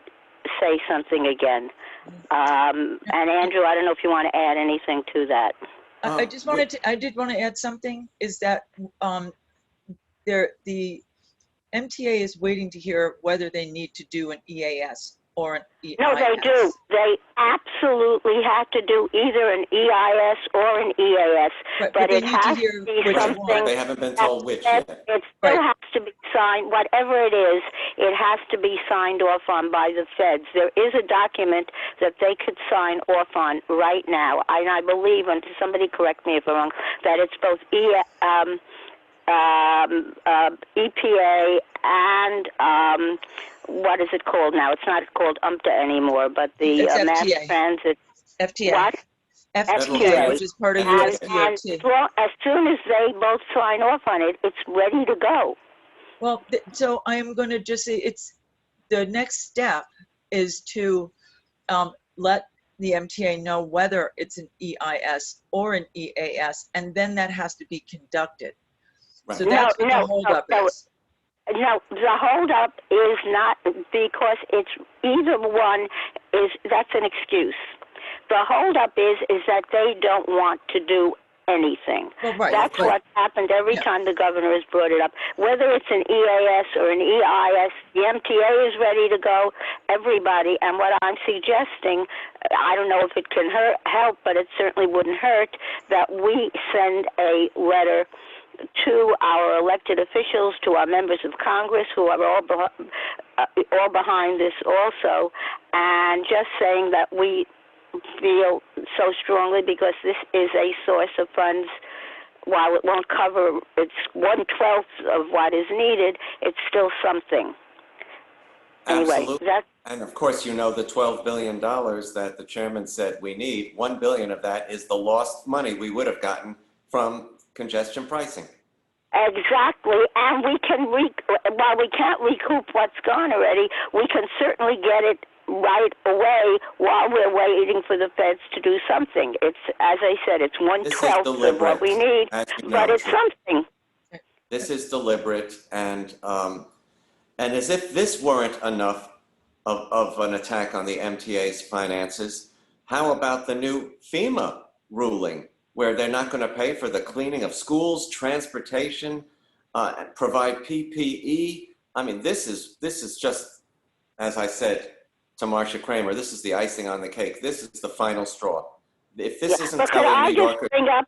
say something again. And Andrew, I don't know if you want to add anything to that. I did want to add something, is that the MTA is waiting to hear whether they need to do an EAS or an EIS. No, they do. They absolutely have to do either an EIS or an EAS, but it has to be something. They haven't been told which yet. It still has to be signed, whatever it is, it has to be signed off on by the feds. There is a document that they could sign off on right now, and I believe, and somebody correct me if I'm wrong, that it's both EPA and what is it called now? It's not called UMTA anymore, but the Mass Transit. FTA. What? FTA, which is part of USDOT. As soon as they both sign off on it, it's ready to go. Well, so I am going to just say the next step is to let the MTA know whether it's an EIS or an EAS, and then that has to be conducted. Right. So that's what the holdup is. No, the holdup is not because it's either one that's an excuse. The holdup is that they don't want to do anything. Well, right, that's what happened every time the governor has brought it up. Whether it's an EAS or an EIS, the MTA is ready to go, everybody. And what I'm suggesting, I don't know if it can help, but it certainly wouldn't hurt, that we send a letter to our elected officials, to our members of Congress who are all behind this also, and just saying that we feel so strongly because this is a source of funds. While it won't cover, it's 1/12 of what is needed, it's still something. Anyway, Absolutely. And of course, the $12 billion that the chairman said we need, $1 billion of that is the lost money we would have gotten from congestion pricing. Exactly, and we can while we can't recoup what's gone already, we can certainly get it right away while we're waiting for the feds to do something. It's, as I said, it's 1/12 of what we need, but it's something. This is deliberate, and as if this weren't enough of an attack on the MTA's finances, how about the new FEMA ruling, where they're not going to pay for the cleaning of schools, transportation, provide PPE. I mean, this is just, as I said to Marcia Kramer, this is the icing on the cake. This is the final straw. If this isn't But could telling I New just Yorkers, bring up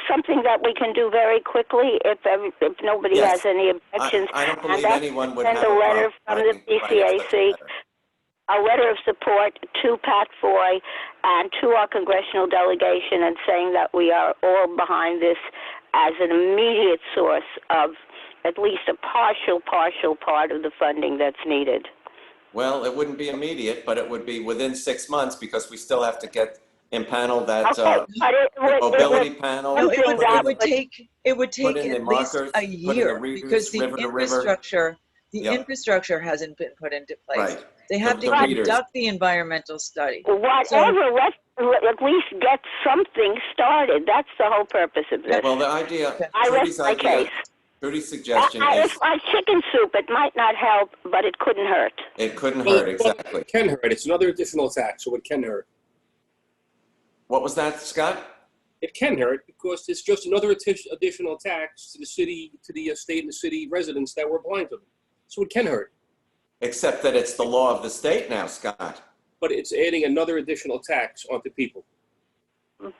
something that we can do very quickly if nobody Yes. has any objections? I don't believe And that's anyone would send have a a letter problem from the writing such a PCAC, letter. a letter of support to Pat Foy and to our congressional delegation, and saying that we are all behind this as an immediate source of at least a partial part of the funding that's needed. Well, it wouldn't be immediate, but it would be within 6 months because we still have to get impaneled that Okay, but it the would, mobility panel. No, something that would take put in the at least markers, a put in the year readers, because the river to river. infrastructure, Yep. infrastructure hasn't been put into place. Right. They have The to readers. conduct the environmental study. whatever, let's at least get something started. That's the whole purpose of this. Well, the idea, I Trudy's rest my idea, case. Trudy's suggestion It's is like chicken soup. It might not help, but it couldn't hurt. it couldn't Well, hurt, exactly. It can hurt. It's another additional tax, so it can hurt. What was that, Scott? It can hurt because it's just another additional tax to the city, to the state and the city residents that were applying to them. So it can hurt. Except that it's the law of the state now, Scott. But it's adding another additional tax onto people.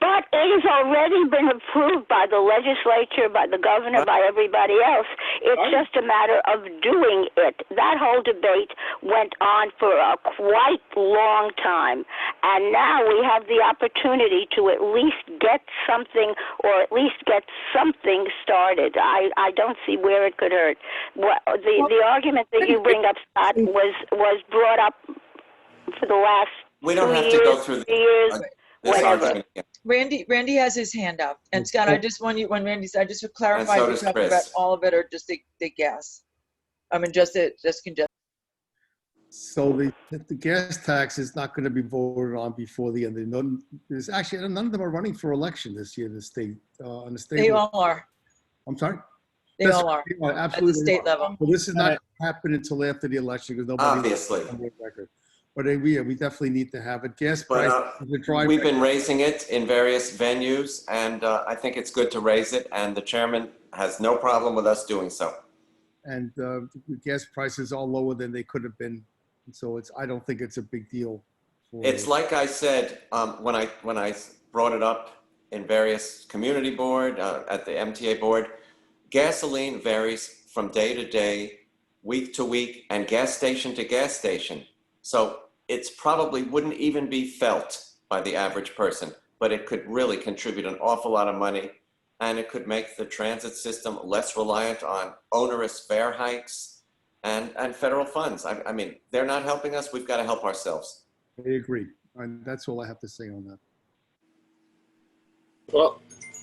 But it has already been approved by the legislature, by the governor, by everybody else. It's just a matter of doing it. That whole debate went on for a quite long time. And now we have the opportunity to at least get something, or at least get something started. I don't see where it could hurt. The argument that you bring up, Scott, was brought up for the last We don't 2 have years, to go through 3 years, this whatever. argument again. Randy has his hand up. And Scott, I just want you, when Randy said, I just to clarify, so you're does talking Chris. about all of it or just the gas? I mean, just congestion. So the gas tax is not going to be voted on before the end. There's actually, none of them are running for election this year in the state. On the state They level. all are. I'm sorry? They all are. They are, At the absolutely. state level. Well, this is not going to happen until after the election because nobody. Obviously. On the record. But we definitely need to have it. Gas But price. we've been raising it in various venues, and I think it's good to raise it, and the chairman has no problem with us doing so. And the gas prices are lower than they could have been. So I don't think it's a big deal. It's like I said when I brought it up in various community board, at the MTA board, gasoline varies from day to day, week to week, and gas station to gas station. So it's probably wouldn't even be felt by the average person, but it could really contribute an awful lot of money, and it could make the transit system less reliant on onerous fare hikes and federal funds. I mean, they're not helping us. We've got to help ourselves. I agree. And that's all I have to say on that. Well,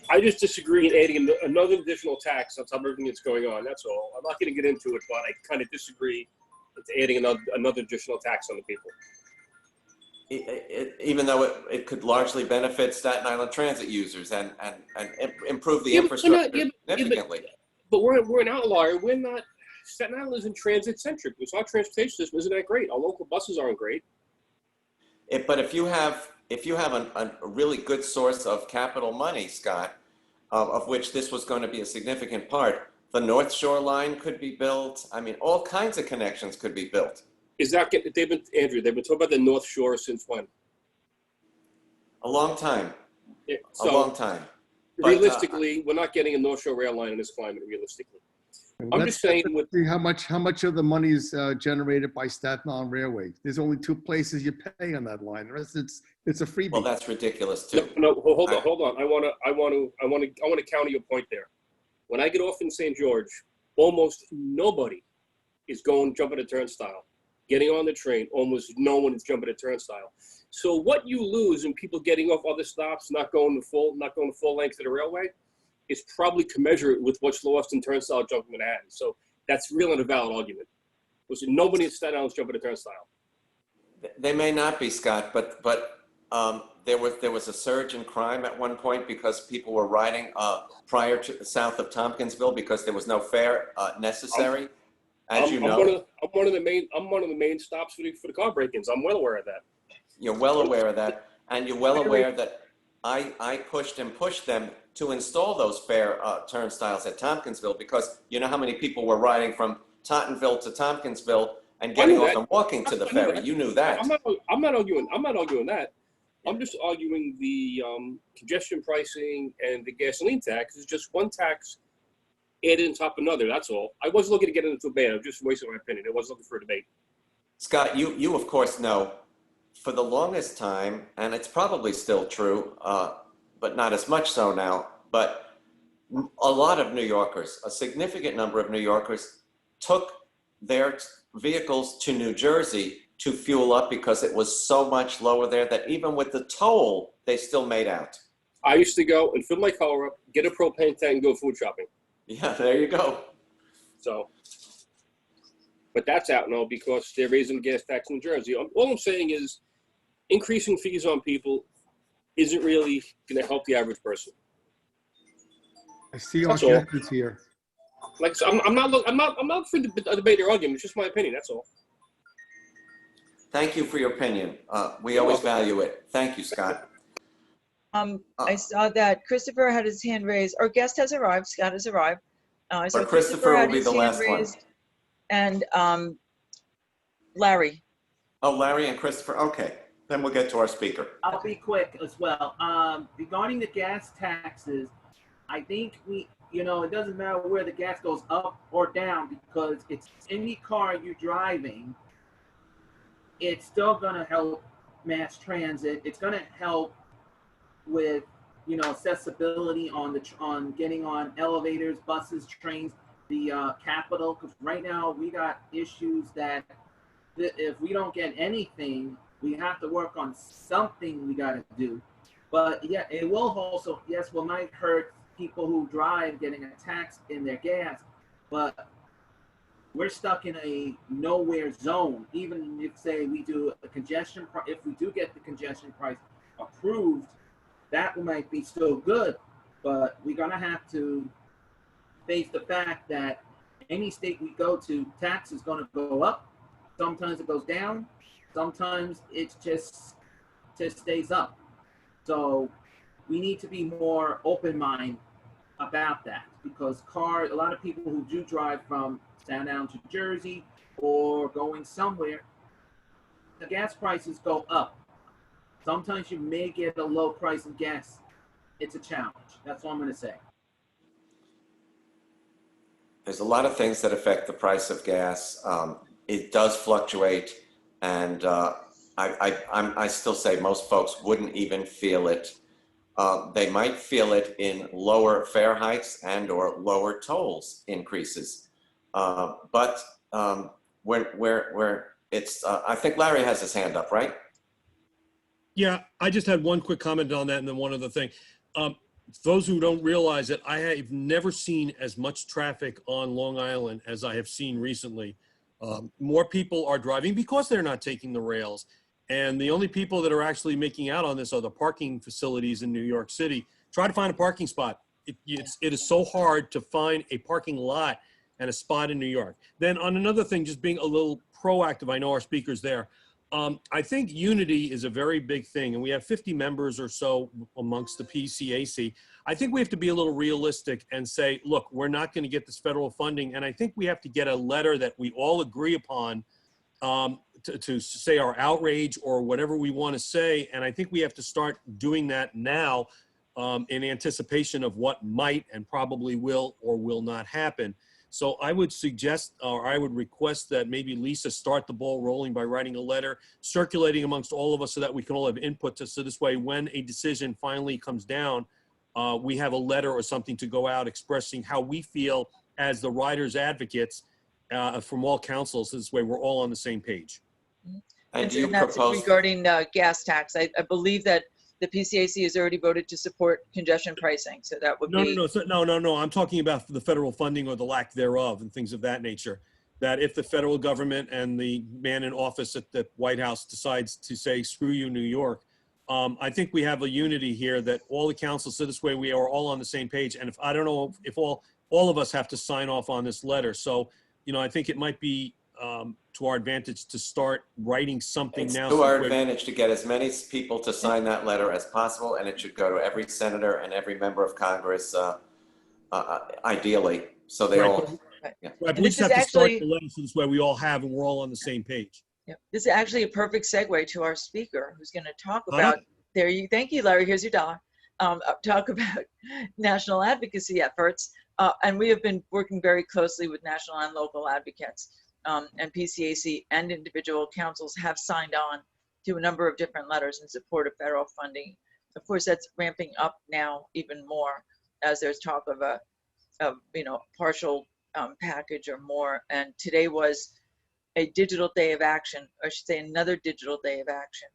I just disagree in adding another additional tax on top of everything that's going on. That's all. I'm not going to get into it, but I kind of disagree with adding another additional tax on the people. Even though it could largely benefit Staten Island transit users and improve the infrastructure significantly. But we're an outlier. We're not. Staten Island isn't transit centric. Because our transportation system isn't that great. Our local buses aren't great. But if you have a really good source of capital money, Scott, of which this was going to be a significant part, the North Shore line could be built. I mean, all kinds of connections could be built. They've been talking about the North Shore since when? A long time. Yeah, a long time. Realistically, we're not getting a North Shore rail line in this climate, realistically. I'm just saying with how much of the money is generated by Staten Island Railway. There's only 2 places you pay on that line. The rest it's a freebie. Well, that's ridiculous too. No, hold on. I want to counter your point there. When I get off in St. George, almost nobody is jumping a turnstile. Getting on the train, almost no one is jumping a turnstile. So what you lose in people getting off other stops, not going the full length of the railway, is probably commensurate with what's lost in turnstile jumping Manhattan. So that's really not a valid argument. Because nobody in Staten Island is jumping a turnstile. They may not be, Scott, but there was a surge in crime at one point because people were riding prior to south of Tompkinsville because there was no fare necessary. As you know, I'm one of the main stops for the car break-ins. I'm well aware of that. You're well aware of that, and you're well aware that I pushed them to install those fare turnstiles at Tompkinsville, because you know how many people were riding from Tottenville to Tompkinsville and getting off and walking to the ferry. You knew that. I'm not arguing that. I'm just arguing the congestion pricing and the gasoline tax is just one tax added on top of another. That's all. I wasn't looking to get into a debate. I'm just voicing my opinion. I wasn't looking for a debate. Scott, you of course know, for the longest time, and it's probably still true, but not as much so now, but a lot of New Yorkers, a significant number of New Yorkers, took their vehicles to New Jersey to fuel up because it was so much lower there that even with the toll, they still made out. I used to go and fill my car up, get a propane tank, and go food shopping. Yeah, there you go. So, but that's out now because they're raising the gas tax in New Jersey. All I'm saying is increasing fees on people isn't really going to help the average person. I see our objectives here. Like, so I'm not for a debate or argument. It's just my opinion. That's all. Thank you for your opinion. We always value it. Thank you, Scott. I saw that Christopher had his hand raised. Our guest has arrived. Scott has arrived. So But Christopher will had be his the hand last one. raised, and Larry. Oh, Larry and Christopher. Okay, then we'll get to our speaker. I'll be quick as well. Regarding the gas taxes, I think it doesn't matter where the gas goes up or down, because it's any car you're driving, it's still going to help mass transit. It's going to help with, accessibility on getting on elevators, buses, trains, the Capitol, because right now we got issues that if we don't get anything, we have to work on something we got to do. But yeah, it will also, might hurt people who drive getting a tax in their gas, but we're stuck in a nowhere zone. Even if, say, we do a congestion, if we do get the congestion price approved, that might be still good, but we're gonna have to face the fact that any state we go to, tax is gonna go up. Sometimes it goes down. Sometimes it just stays up. So we need to be more open-minded about that, because a lot of people who do drive from down to Jersey or going somewhere, the gas prices go up. Sometimes you may get a low price in gas. It's a challenge. That's all I'm going to say. There's a lot of things that affect the price of gas. It does fluctuate, and I still say most folks wouldn't even feel it. They might feel it in lower fare hikes and or lower tolls increases. But where it's, I think Larry has his hand up, right? Yeah, I just had one quick comment on that, and then one other thing. Those who don't realize it, I have never seen as much traffic on Long Island as I have seen recently. More people are driving because they're not taking the rails. And the only people that are actually making out on this are the parking facilities in New York City. Try to find a parking spot. It is so hard to find a parking lot and a spot in New York. Then on another thing, just being a little proactive, I know our speaker's there. I think unity is a very big thing, and we have 50 members or so amongst the PCAC. I think we have to be a little realistic and say, look, we're not going to get this federal funding, and I think we have to get a letter that we all agree upon to say our outrage or whatever we want to say, and I think we have to start doing that now in anticipation of what might and probably will or will not happen. So I would suggest, or I would request that maybe Lisa start the ball rolling by writing a letter, circulating amongst all of us so that we can all have input so this way when a decision finally comes down, we have a letter or something to go out expressing how we feel as the riders' advocates from all councils. This way we're all on the same page. And do you that's propose regarding gas tax. I believe that the PCAC has already voted to support congestion pricing. So that would be. No. I'm talking about the federal funding or the lack thereof and things of that nature. That if the federal government and the man in office at the White House decides to say, screw you, New York, I think we have a unity here that all the councils, so this way we are all on the same page. And if I don't know if all of us have to sign off on this letter. So, I think it might be to our advantage to start writing something It's now. to our since we're- advantage to get as many people to sign that letter as possible, and it should go to every senator and every member of Congress, ideally, so they Right, all. but- Yeah. Right, but And we this just is have to start actually- the letter so this way we all have and we're all on the same page. Yep. This is actually a perfect segue to our speaker who's going to talk Huh? about, thank you, Larry, here's your dollar. Talk about national advocacy efforts. And we have been working very closely with national and local advocates. And PCAC and individual councils have signed on to a number of different letters in support of federal funding. Of course, that's ramping up now even more as there's talk of a partial package or more. And today was a digital day of action, or I should say another digital day of action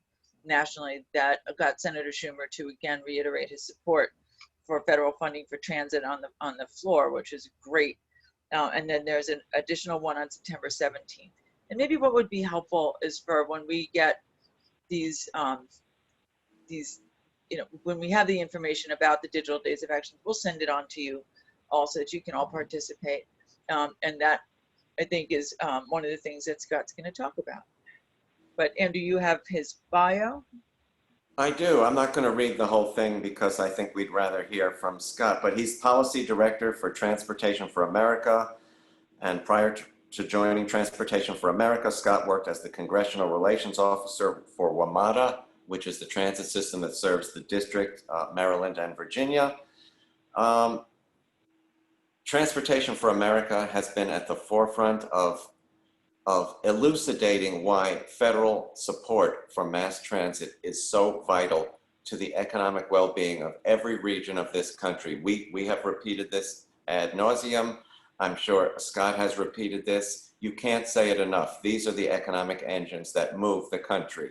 nationally that got Senator Schumer to again reiterate his support for federal funding for transit on the floor, which is great. And then there's an additional one on September 17th. And maybe what would be helpful is for when we get these, when we have the information about the digital days of action, we'll send it on to you also, that you can all participate. And that, I think, is one of the things that Scott's going to talk about. But Andrew, you have his bio. I do. I'm not going to read the whole thing because I think we'd rather hear from Scott, but he's Policy Director for Transportation for America. And prior to joining Transportation for America, Scott worked as the Congressional Relations Officer for WMATA, which is the transit system that serves the District, Maryland, and Virginia. Transportation for America has been at the forefront of elucidating why federal support for mass transit is so vital to the economic well-being of every region of this country. We have repeated this ad nauseum. I'm sure Scott has repeated this. You can't say it enough. These are the economic engines that move the country.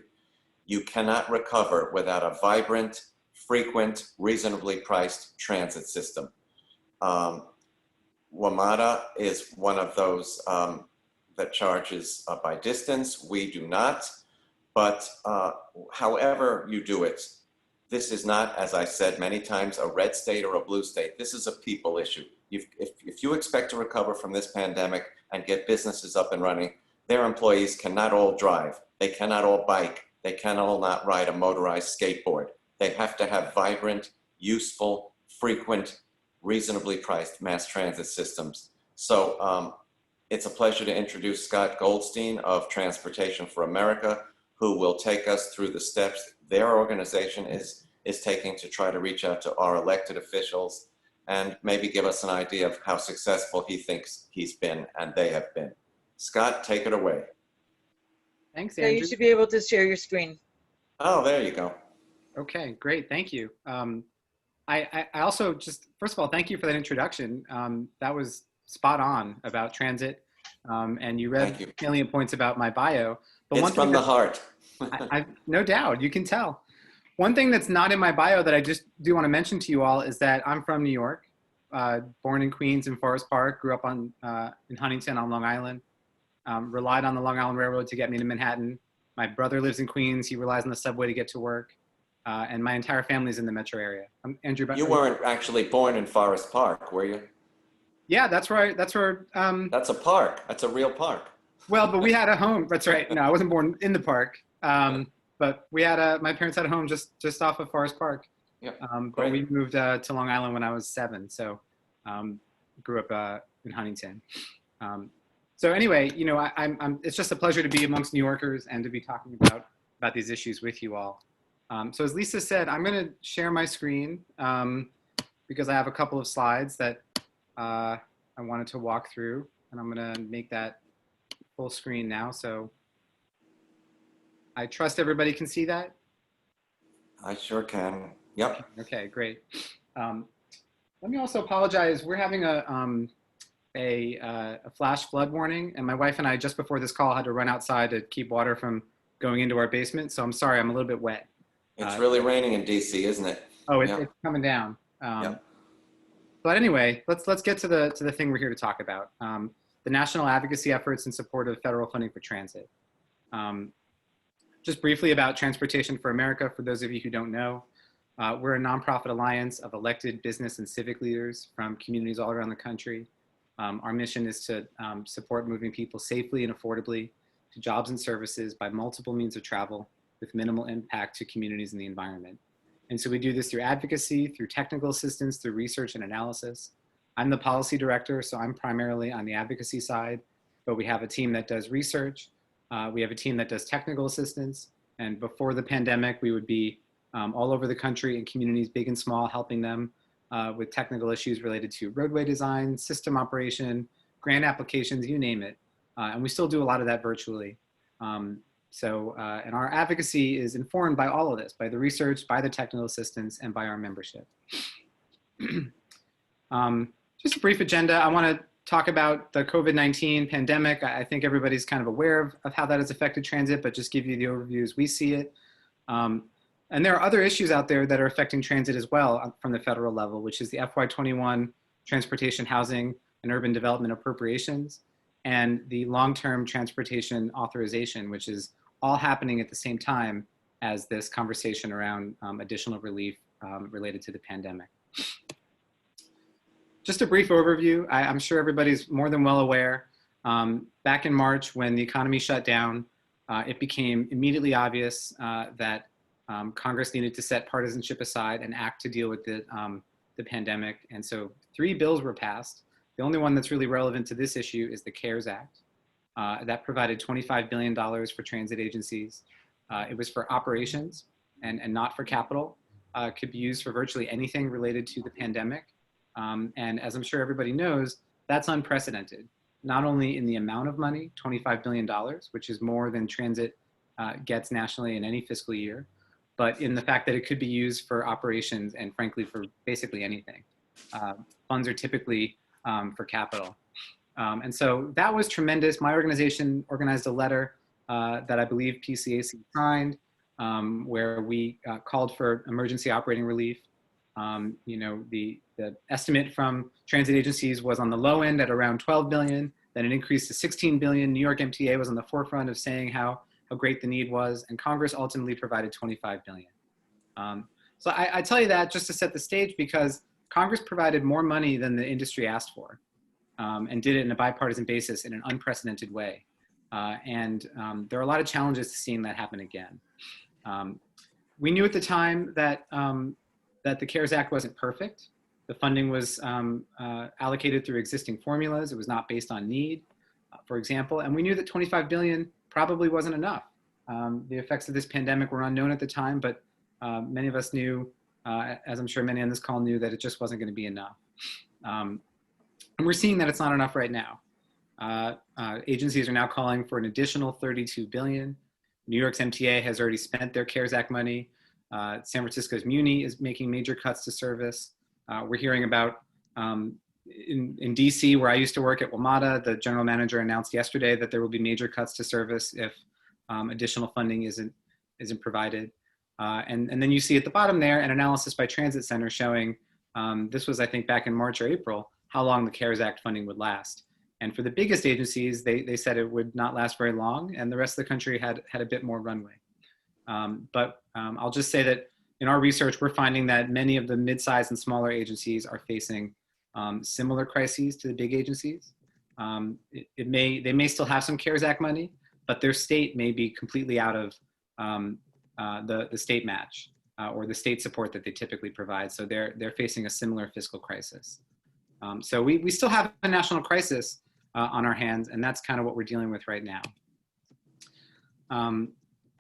You cannot recover without a vibrant, frequent, reasonably priced transit system. WMATA is one of those that charges by distance. We do not, but however you do it, this is not, as I said many times, a red state or a blue state. This is a people issue. If you expect to recover from this pandemic and get businesses up and running, their employees cannot all drive. They cannot all bike. They can all not ride a motorized skateboard. They have to have vibrant, useful, frequent, reasonably priced mass transit systems. So it's a pleasure to introduce Scott Goldstein of Transportation for America, who will take us through the steps their organization is taking to try to reach out to our elected officials and maybe give us an idea of how successful he thinks he's been and they have been. Scott, take it away. Thanks, So Andrew. you should be able to share your screen. Oh, there you go. Okay, great. Thank you. I also just, first of all, thank you for that introduction. That was spot on about transit. And you read salient points about my bio. But It's from the heart. No doubt, you can tell. One thing that's not in my bio that I just do want to mention to you all is that I'm from New York, born in Queens in Forest Park, grew up in Huntington on Long Island, relied on the Long Island Railroad to get me to Manhattan. My brother lives in Queens. He relies on the subway to get to work. And my entire family's in the metro area. Andrew, you weren't actually born in Forest Park, were you? Yeah, that's where. That's a park. That's a real park. Well, but we had a home. That's right. No, I wasn't born in the park. But we had my parents had a home just off of Forest Park. Yeah. But we moved to Long Island when I was 7. So grew up in Huntington. So anyway, it's just a pleasure to be amongst New Yorkers and to be talking about these issues with you all. So as Lisa said, I'm going to share my screen because I have a couple of slides that I wanted to walk through, and I'm going to make that full screen now. So I trust everybody can see that. I sure can. Yep. Okay, great. Let me also apologize. We're having a flash flood warning, and my wife and I just before this call had to run outside to keep water from going into our basement. So I'm sorry, I'm a little bit wet. It's really raining in DC, isn't it? Oh, it's coming down. But anyway, let's get to the thing we're here to talk about. The national advocacy efforts in support of federal funding for transit. Just briefly about Transportation for America, for those of you who don't know, we're a nonprofit alliance of elected business and civic leaders from communities all around the country. Our mission is to support moving people safely and affordably to jobs and services by multiple means of travel with minimal impact to communities and the environment. And so we do this through advocacy, through technical assistance, through research and analysis. I'm the policy director, so I'm primarily on the advocacy side, but we have a team that does research. We have a team that does technical assistance. And before the pandemic, we would be all over the country in communities big and small, helping them with technical issues related to roadway design, system operation, grant applications, you name it. And we still do a lot of that virtually. And our advocacy is informed by all of this, by the research, by the technical assistance, and by our membership. Just a brief agenda. I want to talk about the COVID-19 pandemic. I think everybody's kind of aware of how that has affected transit, but just give you the overview as we see it. And there are other issues out there that are affecting transit as well from the federal level, which is the FY21 Transportation, Housing, and Urban Development Appropriations, and the long-term transportation authorization, which is all happening at the same time as this conversation around additional relief related to the pandemic. Just a brief overview. I'm sure everybody's more than well aware. Back in March, when the economy shut down, it became immediately obvious that Congress needed to set partisanship aside and act to deal with the pandemic. And so 3 bills were passed. The only one that's really relevant to this issue is the CARES Act. That provided $25 billion for transit agencies. It was for operations and not for capital. Could be used for virtually anything related to the pandemic. And as I'm sure everybody knows, that's unprecedented, not only in the amount of money, $25 billion, which is more than transit gets nationally in any fiscal year, but in the fact that it could be used for operations and frankly for basically anything. Funds are typically for capital. And so that was tremendous. My organization organized a letter that I believe PCAC signed, where we called for emergency operating relief. The estimate from transit agencies was on the low end at around 12 billion, then it increased to 16 billion. New York MTA was on the forefront of saying how great the need was, and Congress ultimately provided 25 billion. So I tell you that just to set the stage, because Congress provided more money than the industry asked for, and did it in a bipartisan basis in an unprecedented way. There are a lot of challenges to seeing that happen again. We knew at the time that the CARES Act wasn't perfect. The funding was allocated through existing formulas. It was not based on need, for example. And we knew that 25 billion probably wasn't enough. The effects of this pandemic were unknown at the time, but many of us knew, as I'm sure many on this call knew, that it just wasn't going to be enough. And we're seeing that it's not enough right now. Agencies are now calling for an additional 32 billion. New York's MTA has already spent their CARES Act money. San Francisco's Muni is making major cuts to service. We're hearing about, in DC, where I used to work at WMATA, the general manager announced yesterday that there will be major cuts to service if additional funding isn't provided. And then you see at the bottom there an analysis by Transit Center showing, this was I think back in March or April, how long the CARES Act funding would last. And for the biggest agencies, they said it would not last very long, and the rest of the country had a bit more runway. I'll just say that in our research, we're finding that many of the mid-sized and smaller agencies are facing similar crises to the big agencies. They may still have some CARES Act money, but their state may be completely out of the state match or the state support that they typically provide. So they're facing a similar fiscal crisis. So we still have a national crisis on our hands, and that's kind of what we're dealing with right now.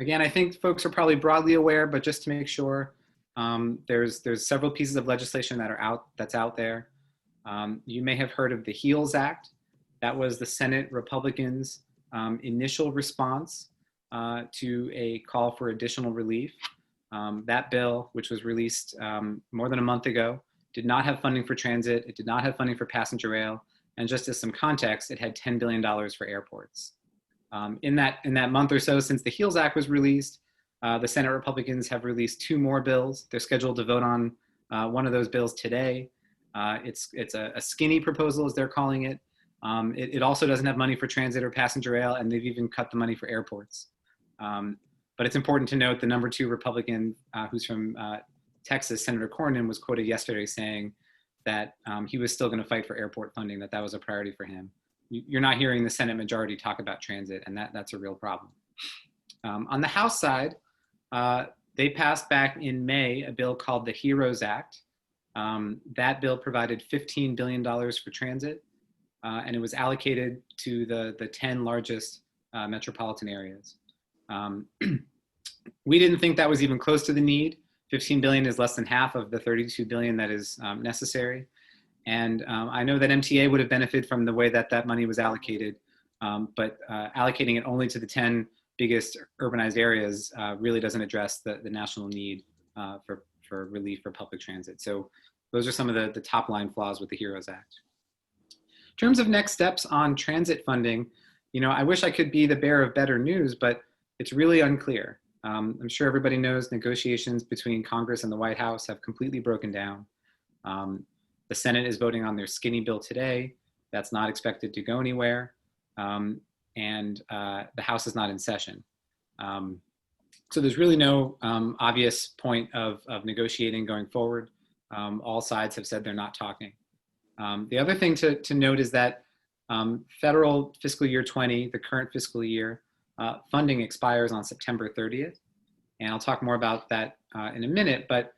Again, I think folks are probably broadly aware, but just to make sure, there's several pieces of legislation that's out there. You may have heard of the HEALS Act. That was the Senate Republicans' initial response to a call for additional relief. That bill, which was released more than a month ago, did not have funding for transit. It did not have funding for passenger rail. And just as some context, it had $10 billion for airports. In that month or so since the HEALS Act was released, the Senate Republicans have released 2 more bills. They're scheduled to vote on one of those bills today. It's a skinny proposal, as they're calling it. It also doesn't have money for transit or passenger rail, and they've even cut the money for airports. But it's important to note the number 2 Republican, who's from Texas, Senator Cornyn, was quoted yesterday saying, that he was still going to fight for airport funding, that was a priority for him. You're not hearing the Senate majority talk about transit, and that's a real problem. On the House side, they passed back in May a bill called the HEROES Act. That bill provided $15 billion for transit, and it was allocated to the 10 largest metropolitan areas. We didn't think that was even close to the need. 15 billion is less than half of the 32 billion that is necessary. And I know that MTA would have benefited from the way that that money was allocated, but allocating it only to the 10 biggest urbanized areas really doesn't address the national need for relief for public transit. So those are some of the top line flaws with the HEROES Act. In terms of next steps on transit funding, I wish I could be the bearer of better news, but it's really unclear. I'm sure everybody knows negotiations between Congress and the White House have completely broken down. The Senate is voting on their skinny bill today. That's not expected to go anywhere. And the House is not in session. So there's really no obvious point of negotiating going forward. All sides have said they're not talking. The other thing to note is that federal fiscal year 20, the current fiscal year, funding expires on September 30th. And I'll talk more about that in a minute, but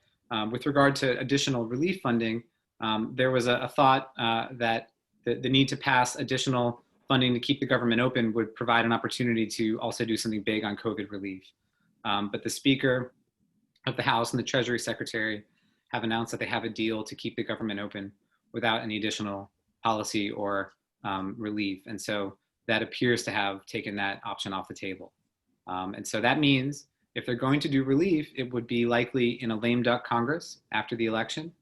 with regard to additional relief funding, there was a thought that the need to pass additional funding to keep the government open would provide an opportunity to also do something big on COVID relief. But the Speaker of the House and the Treasury Secretary have announced that they have a deal to keep the government open without any additional policy or relief. And so that appears to have taken that option off the table. And so that means if they're going to do relief, it would be likely in a lame duck Congress after the election.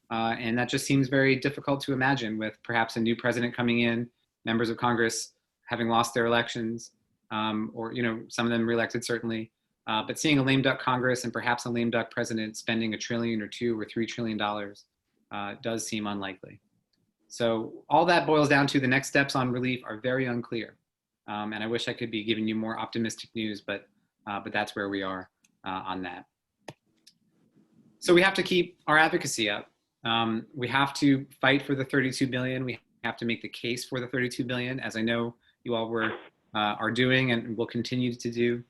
And that just seems very difficult to imagine with perhaps a new president coming in, members of Congress having lost their elections, or some of them reelected certainly. But seeing a lame duck Congress and perhaps a lame duck president spending $1 trillion or $2 or $3 trillion does seem unlikely. So all that boils down to the next steps on relief are very unclear. And I wish I could be giving you more optimistic news, but that's where we are on that. So we have to keep our advocacy up. We have to fight for the 32 billion. We have to make the case for the 32 billion, as I know you all are doing and will continue to do.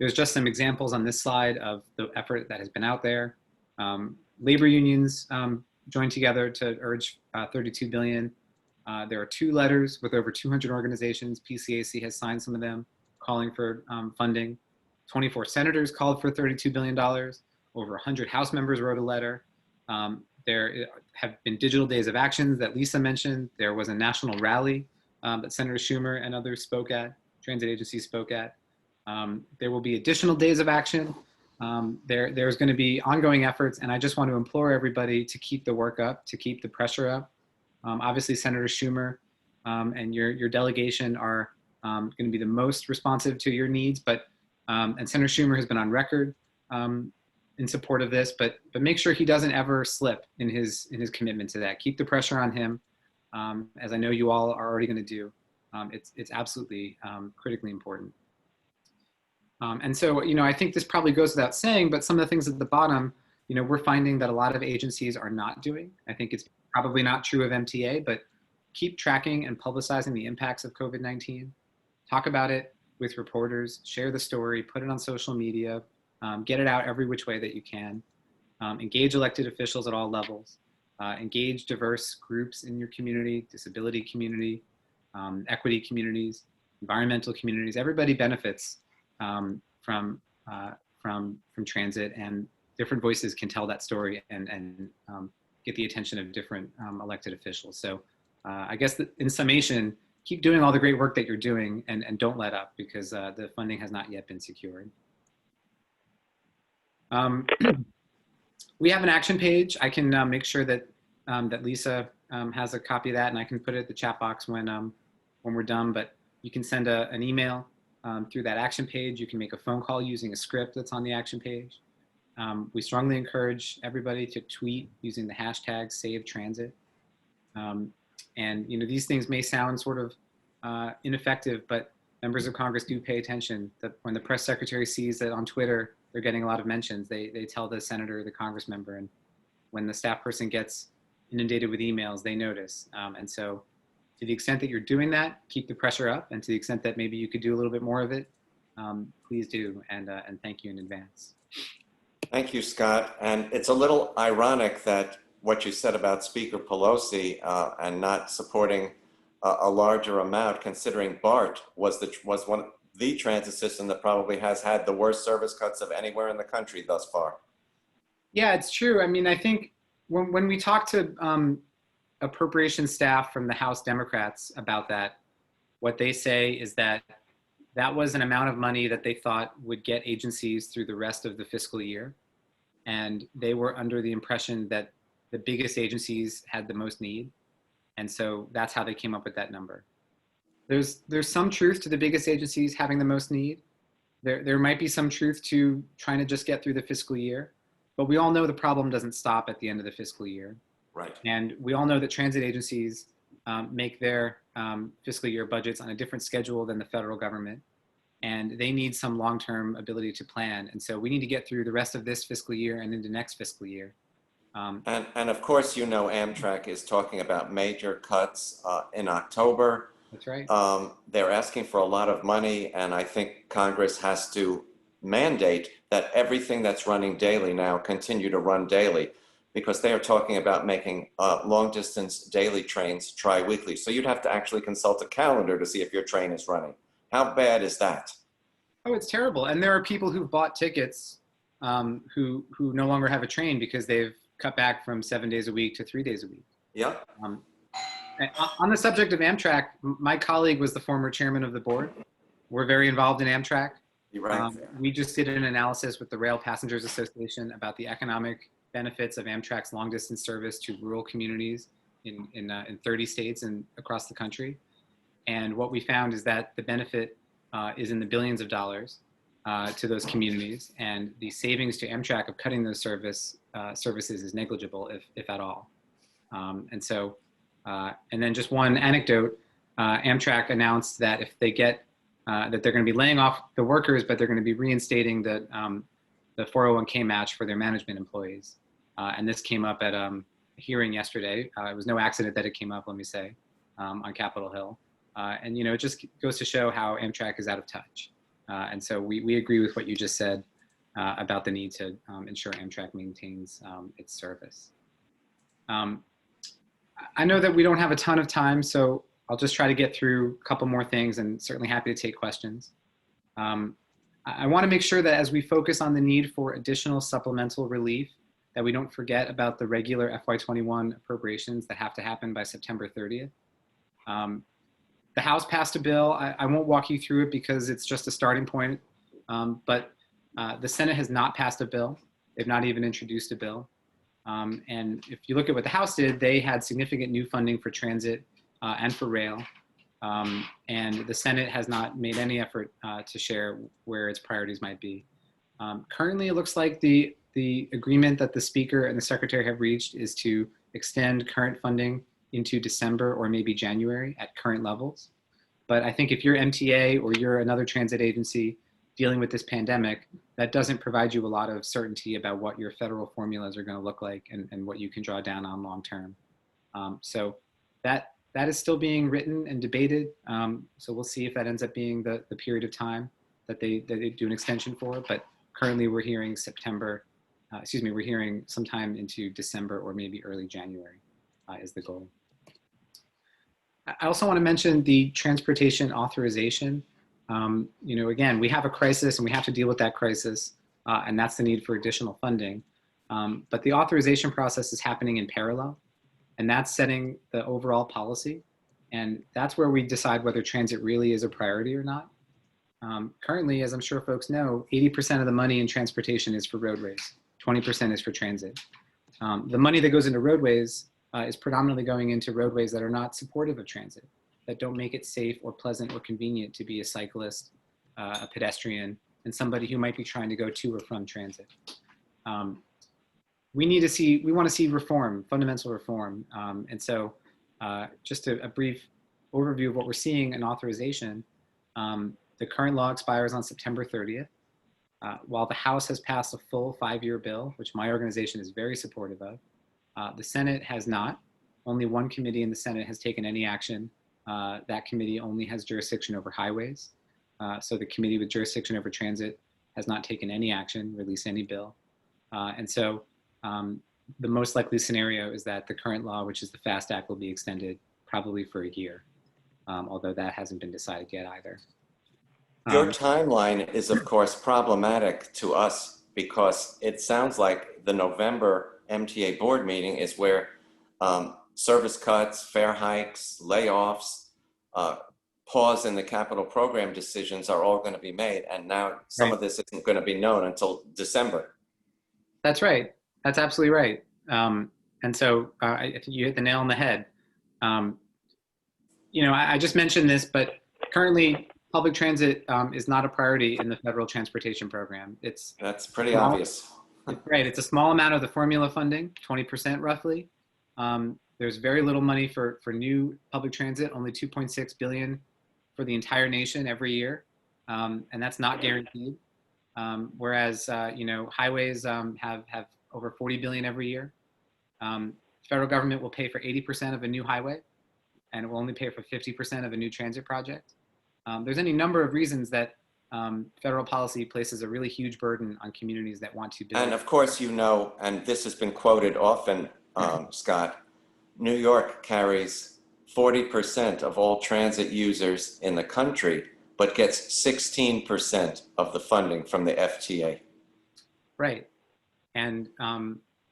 There's just some examples on this slide of the effort that has been out there. Labor unions joined together to urge 32 billion. There are 2 letters with over 200 organizations. PCAC has signed some of them calling for funding. 24 senators called for $32 billion. Over 100 House members wrote a letter. There have been digital days of actions that Lisa mentioned. There was a national rally that Senator Schumer and others spoke at, transit agencies spoke at. There will be additional days of action. There's going to be ongoing efforts, and I just want to implore everybody to keep the work up, to keep the pressure up. Obviously, Senator Schumer and your delegation are going to be the most responsive to your needs, and Senator Schumer has been on record in support of this, but make sure he doesn't ever slip in his commitment to that. Keep the pressure on him, as I know you all are already going to do. It's absolutely critically important. And so, I think this probably goes without saying, but some of the things at the bottom, we're finding that a lot of agencies are not doing. I think it's probably not true of MTA, but keep tracking and publicizing the impacts of COVID-19. Talk about it with reporters, share the story, put it on social media, get it out every which way that you can. Engage elected officials at all levels. Engage diverse groups in your community, disability community, equity communities, environmental communities. Everybody benefits from transit, and different voices can tell that story and get the attention of different elected officials. So I guess in summation, keep doing all the great work that you're doing and don't let up, because the funding has not yet been secured. We have an action page. I can make sure that that Lisa has a copy of that, and I can put it at the chat box when we're done, but you can send an email through that action page. You can make a phone call using a script that's on the action page. We strongly encourage everybody to tweet using the hashtag #SaveTransit. And these things may sound sort of ineffective, but members of Congress do pay attention. That when the press secretary sees that on Twitter they're getting a lot of mentions, they tell the senator or the Congress member, and when the staff person gets inundated with emails, they notice. And so to the extent that you're doing that, keep the pressure up. And to the extent that maybe you could do a little bit more of it, please do. And thank you in advance. Thank you, Scott. And it's a little ironic that what you said about Speaker Pelosi and not supporting a larger amount, considering BART was the transit system that probably has had the worst service cuts of anywhere in the country thus far. Yeah, it's true. I mean, I think when we talk to appropriation staff from the House Democrats about that, what they say is that that was an amount of money that they thought would get agencies through the rest of the fiscal year. And they were under the impression that the biggest agencies had the most need. And so that's how they came up with that number. There's some truth to the biggest agencies having the most need. There might be some truth to trying to just get through the fiscal year, but we all know the problem doesn't stop at the end of the fiscal year. Right. And we all know that transit agencies make their fiscal year budgets on a different schedule than the federal government. And they need some long-term ability to plan. And so we need to get through the rest of this fiscal year and into next fiscal year. And of course, you know, Amtrak is talking about major cuts in October. That's right. They're asking for a lot of money, and I think Congress has to mandate that everything that's running daily now continue to run daily, because they are talking about making long-distance daily trains tri-weekly. So you'd have to actually consult a calendar to see if your train is running. How bad is that? Oh, it's terrible. And there are people who've bought tickets who no longer have a train because they've cut back from 7 days a week to 3 days a week. Yep. On the subject of Amtrak, my colleague was the former chairman of the board. We're very involved in Amtrak. You're right. We just did an analysis with the Rail Passengers Association about the economic benefits of Amtrak's long distance service to rural communities in 30 states and across the country. And what we found is that the benefit is in the billions of dollars to those communities, and the savings to Amtrak of cutting those services is negligible, if at all. And so, and then just one anecdote, Amtrak announced that if they get, that they're going to be laying off the workers, but they're going to be reinstating the 401k match for their management employees. And this came up at a hearing yesterday. It was no accident that it came up, let me say, on Capitol Hill. And, you know, it just goes to show how Amtrak is out of touch. And so we agree with what you just said about the need to ensure Amtrak maintains its service. I know that we don't have a ton of time, so I'll just try to get through a couple more things, and certainly happy to take questions. I want to make sure that as we focus on the need for additional supplemental relief, that we don't forget about the regular FY21 appropriations that have to happen by September 30th. The House passed a bill. I won't walk you through it because it's just a starting point, but the Senate has not passed a bill. They've not even introduced a bill. And if you look at what the House did, they had significant new funding for transit and for rail. And the Senate has not made any effort to share where its priorities might be. Currently, it looks like the agreement that the Speaker and the Secretary have reached is to extend current funding into December or maybe January at current levels. But I think if you're MTA or you're another transit agency dealing with this pandemic, that doesn't provide you a lot of certainty about what your federal formulas are going to look like and what you can draw down on long term. So that is still being written and debated. So we'll see if that ends up being the period of time that they do an extension for. But currently we're hearing we're hearing sometime into December or maybe early January is the goal. I also want to mention the transportation authorization. You know, again, we have a crisis and we have to deal with that crisis, and that's the need for additional funding. But the authorization process is happening in parallel, and that's setting the overall policy. And that's where we decide whether transit really is a priority or not. Currently, as I'm sure folks know, 80% of the money in transportation is for roadways, 20% is for transit. The money that goes into roadways is predominantly going into roadways that are not supportive of transit, that don't make it safe or pleasant or convenient to be a cyclist, a pedestrian, and somebody who might be trying to go to or from transit. We want to see reform, fundamental reform. And so just a brief overview of what we're seeing in authorization. The current law expires on September 30th. While the House has passed a full 5-year bill, which my organization is very supportive of, The Senate has not. Only one committee in the Senate has taken any action. That committee only has jurisdiction over highways. So the committee with jurisdiction over transit has not taken any action, released any bill. And so the most likely scenario is that the current law, which is the FAST Act, will be extended probably for a year, although that hasn't been decided yet either. Your timeline is, of course, problematic to us because it sounds like the November MTA board meeting is where service cuts, fare hikes, layoffs, pause in the capital program decisions are all going to be made. And now some of this isn't going to be known until December. That's right. That's absolutely right. And so I think you hit the nail on the head. You know, I just mentioned this, but currently public transit is not a priority in the federal transportation program. That's pretty obvious. Right. It's a small amount of the formula funding, 20% roughly. There's very little money for new public transit, only 2.6 billion for the entire nation every year. And that's not guaranteed. Whereas, you know, highways have over 40 billion every year. Federal government will pay for 80% of a new highway, and it will only pay for 50% of a new transit project. There's any number of reasons that federal policy places a really huge burden on communities that want to build. And of course, you know, and this has been quoted often, Scott, New York carries 40% of all transit users in the country, but gets 16% of the funding from the FTA. Right. And,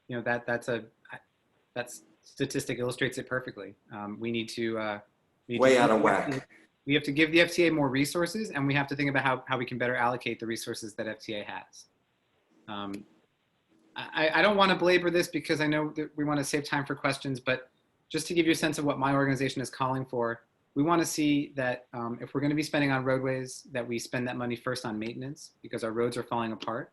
you know, that statistic illustrates it perfectly. We need to, way out of whack. We have to give the FTA more resources, and we have to think about how we can better allocate the resources that FTA has. I don't want to belabor this because I know that we want to save time for questions, but just to give you a sense of what my organization is calling for, we want to see that if we're going to be spending on roadways, that we spend that money first on maintenance because our roads are falling apart.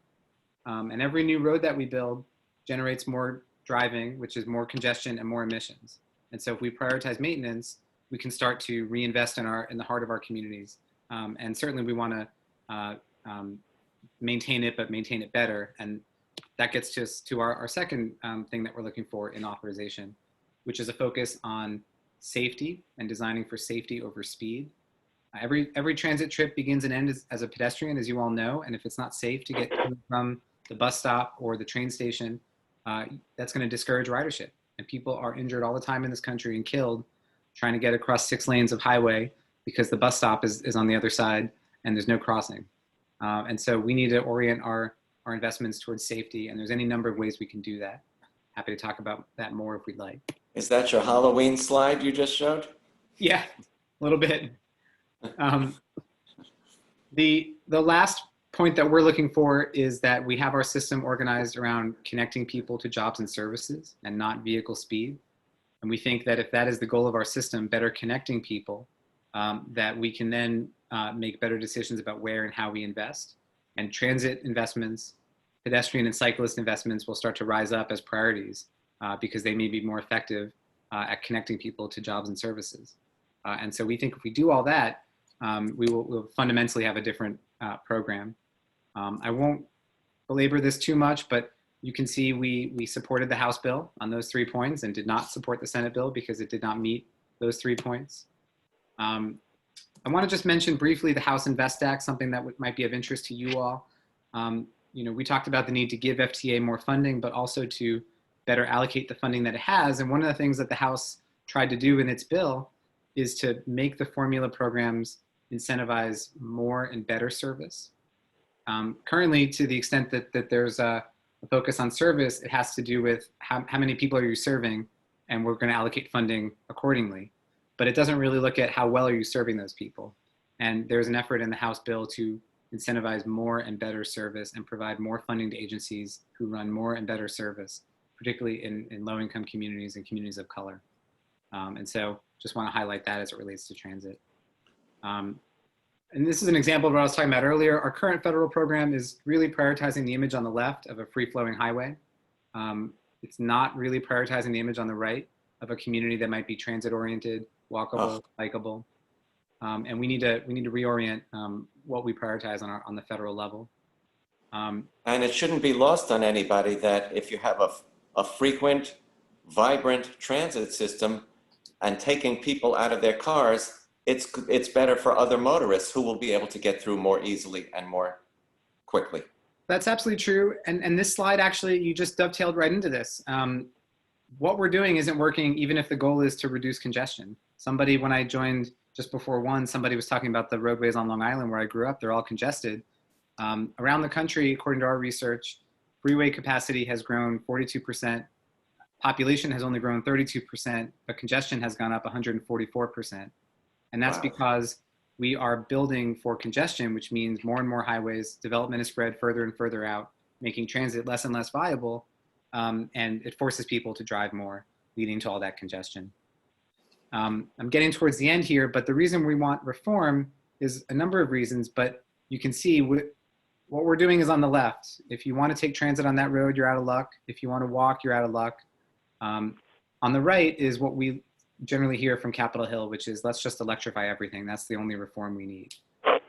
And every new road that we build generates more driving, which is more congestion and more emissions. And so if we prioritize maintenance, we can start to reinvest in the heart of our communities. And certainly we want to maintain it, but maintain it better. And that gets us to our second thing that we're looking for in authorization, which is a focus on safety and designing for safety over speed. Every transit trip begins and ends as a pedestrian, as you all know. And if it's not safe to get to from the bus stop or the train station, that's going to discourage ridership. And people are injured all the time in this country and killed trying to get across 6 lanes of highway because the bus stop is on the other side and there's no crossing. And so we need to orient our investments towards safety, and there's any number of ways we can do that. Happy to talk about that more if we'd like. Is that your Halloween slide you just showed? Yeah, a little bit. The last point that we're looking for is that we have our system organized around connecting people to jobs and services and not vehicle speed. And we think that if that is the goal of our system, better connecting people, that we can then make better decisions about where and how we invest. And transit investments, pedestrian and cyclist investments will start to rise up as priorities because they may be more effective at connecting people to jobs and services. And so we think if we do all that, we'll fundamentally have a different program. I won't belabor this too much, but you can see we supported the House bill on those 3 points and did not support the Senate bill because it did not meet those 3 points. I want to just mention briefly the House Invest Act, something that might be of interest to you all. You know, we talked about the need to give FTA more funding, but also to better allocate the funding that it has. And one of the things that the House tried to do in its bill is to make the formula programs incentivize more and better service. Currently, to the extent that there's a focus on service, it has to do with how many people are you serving, and we're going to allocate funding accordingly. But it doesn't really look at how well are you serving those people. And there's an effort in the House bill to incentivize more and better service and provide more funding to agencies who run more and better service, particularly in low-income communities and communities of color. And so just want to highlight that as it relates to transit. And this is an example of what I was talking about earlier. Our current federal program is really prioritizing the image on the left of a free-flowing highway. It's not really prioritizing the image on the right of a community that might be transit-oriented, walkable, bikeable. And we need to reorient what we prioritize on the federal level. And it shouldn't be lost on anybody that if you have a frequent vibrant transit system and taking people out of their cars, it's better for other motorists who will be able to get through more easily and more quickly. That's absolutely true. And this slide, actually, you just dovetailed right into this. What we're doing isn't working, even if the goal is to reduce congestion. Somebody, when I joined just before 1, somebody was talking about the roadways on Long Island where I grew up. They're all congested. Around the country, according to our research, freeway capacity has grown 42%. Population has only grown 32%, but congestion has gone up 144%. And that's because we are building for congestion, which means more and more highways. Development is spread further and further out, making transit less and less viable. And it forces people to drive more, leading to all that congestion. I'm getting towards the end here, but the reason we want reform is a number of reasons, but you can see what we're doing is on the left. If you want to take transit on that road, you're out of luck. If you want to walk, you're out of luck. On the right is what we generally hear from Capitol Hill, which is let's just electrify everything. That's the only reform we need.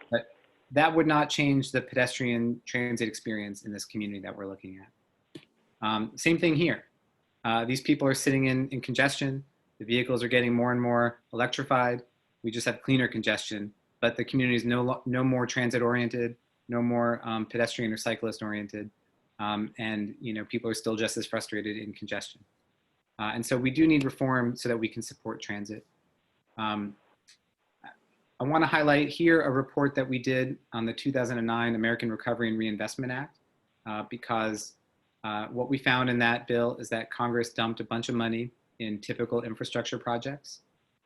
But that would not change the pedestrian transit experience in this community that we're looking at. Same thing here. These people are sitting in congestion. The vehicles are getting more and more electrified. We just have cleaner congestion, but the community is no more transit oriented, no more pedestrian or cyclist oriented. And people are still just as frustrated in congestion. And so we do need reform so that we can support transit. I want to highlight here a report that we did on the 2009 American Recovery and Reinvestment Act, because what we found in that bill is that Congress dumped a bunch of money in typical infrastructure projects,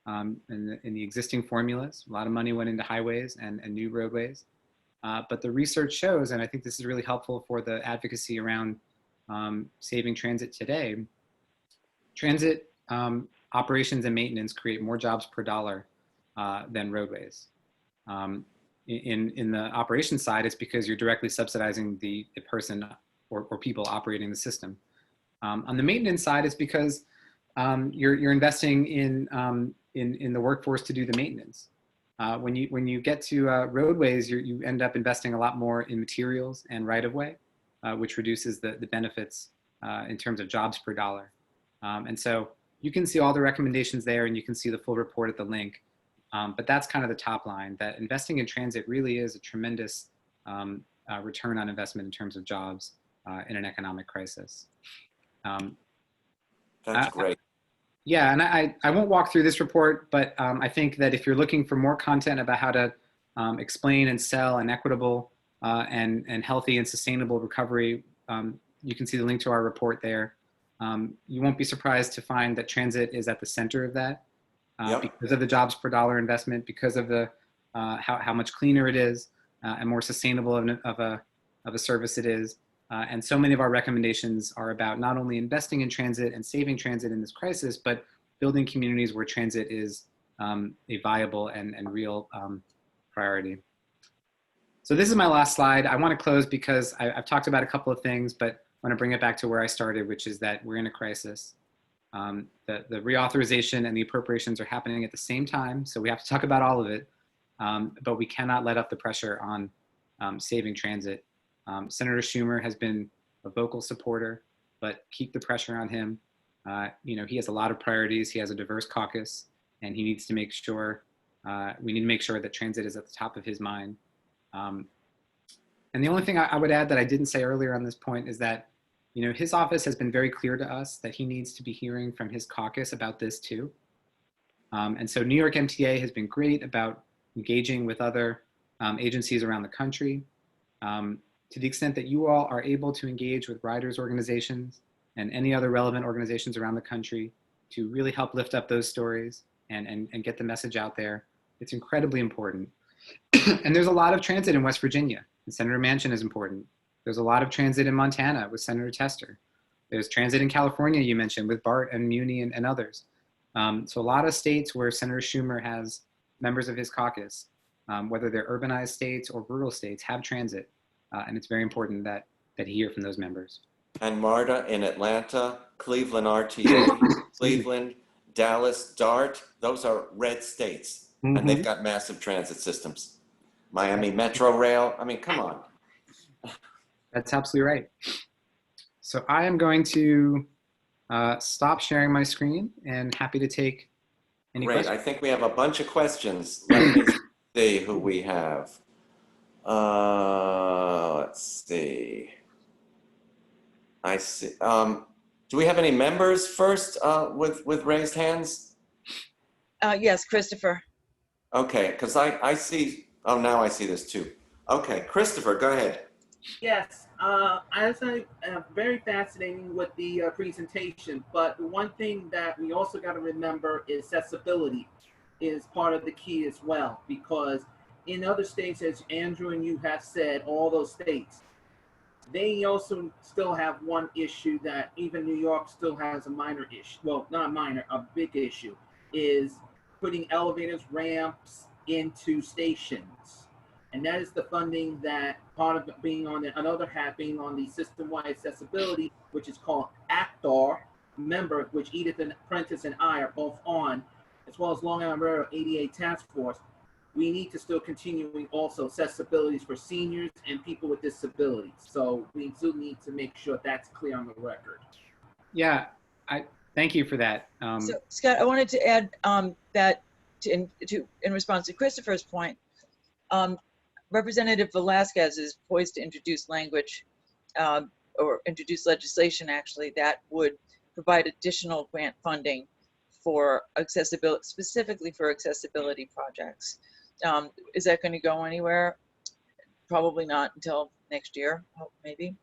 in the existing formulas. A lot of money went into highways and new roadways. But the research shows, and I think this is really helpful for the advocacy around saving transit today, transit operations and maintenance create more jobs per dollar than roadways. In the operations side, it's because you're directly subsidizing the person or people operating the system. On the maintenance side, it's because you're investing in the workforce to do the maintenance. When you get to roadways, you end up investing a lot more in materials and right-of-way, which reduces the benefits in terms of jobs per dollar. And so you can see all the recommendations there, and you can see the full report at the link. But that's kind of the top line, that investing in transit really is a tremendous return on investment in terms of jobs in an economic crisis. That's great. Yeah, and I won't walk through this report, but I think that if you're looking for more content about how to explain and sell an equitable and healthy and sustainable recovery, you can see the link to our report there. You won't be surprised to find that transit is at the center of that because of the jobs per dollar investment, because of the how much cleaner it is and more sustainable of a service it is. And so many of our recommendations are about not only investing in transit and saving transit in this crisis, but building communities where transit is a viable and real priority. So this is my last slide. I want to close because I've talked about a couple of things, but I want to bring it back to where I started, which is that we're in a crisis. The reauthorization and the appropriations are happening at the same time, so we have to talk about all of it, but we cannot let up the pressure on saving transit. Senator Schumer has been a vocal supporter, but keep the pressure on him. He has a lot of priorities. He has a diverse caucus, and he needs to make sure, we need to make sure that transit is at the top of his mind. And the only thing I would add that I didn't say earlier on this point is that, his office has been very clear to us that he needs to be hearing from his caucus about this too. And so New York MTA has been great about engaging with other agencies around the country. To the extent that you all are able to engage with riders organizations and any other relevant organizations around the country to really help lift up those stories and get the message out there, it's incredibly important. And there's a lot of transit in West Virginia, and Senator Manchin is important. There's a lot of transit in Montana with Senator Tester. There's transit in California, you mentioned, with Bart and Muni and others. So a lot of states where Senator Schumer has members of his caucus, whether they're urbanized states or rural states, have transit. And it's very important that he hear from those members. And MARTA in Atlanta, Cleveland RTA, Cleveland, Dallas, DART, those are red states. And they've got massive transit systems. Miami Metro Rail, I mean, come on. That's absolutely right. So I am going to stop sharing my screen and happy to take any Great. questions. I think we have a bunch of questions. Let me see who we have. Let's see. I see. Do we have any members first with raised hands? Yes, Christopher. Okay, because I see. Oh, now I see this too. Okay, Christopher, go ahead. Yes, I find very fascinating with the presentation, but one thing that we also got to remember is accessibility is part of the key as well, because in other states, as Andrew and you have said, all those states, they also still have one issue that even New York still has a minor issue. Well, not minor, a big issue is putting elevators, ramps into stations. And that is the funding that part of it being on another hat being on the system-wide accessibility, which is called ACTAR, member, which Edith and Prentice and I are both on, as well as Long Island Railroad ADA Task Force. We need to still continuing also accessibilities for seniors and people with disabilities. So we do need to make sure that's clear on the record. Yeah, I thank you for that. So Scott, I wanted to add that in response to Christopher's point, Representative Velasquez is poised to introduce language or introduce legislation actually that would provide additional grant funding for accessibility, specifically for accessibility projects. Is that going to go anywhere? Probably not until next year, maybe.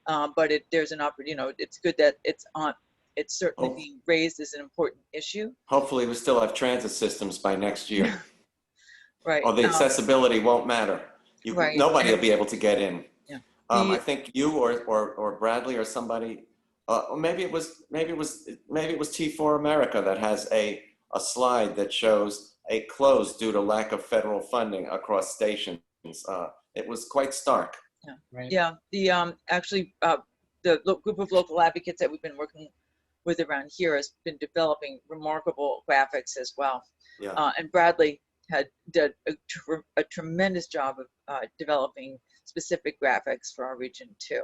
But there's an opportunity. It's good that it's on. It's certainly being raised as an important issue. Hopefully, we still have transit systems by next year. Right. Or the accessibility won't matter. Right. Nobody will be able to get in. Yeah. I think you or Bradley or somebody, or maybe it was T4 America that has a slide that shows a close due to lack of federal funding across stations. It was quite stark. Yeah. Right. Yeah. The actually the group of local advocates that we've been working with around here has been developing remarkable graphics as well. Yeah. And Bradley did a tremendous job of developing specific graphics for our region too.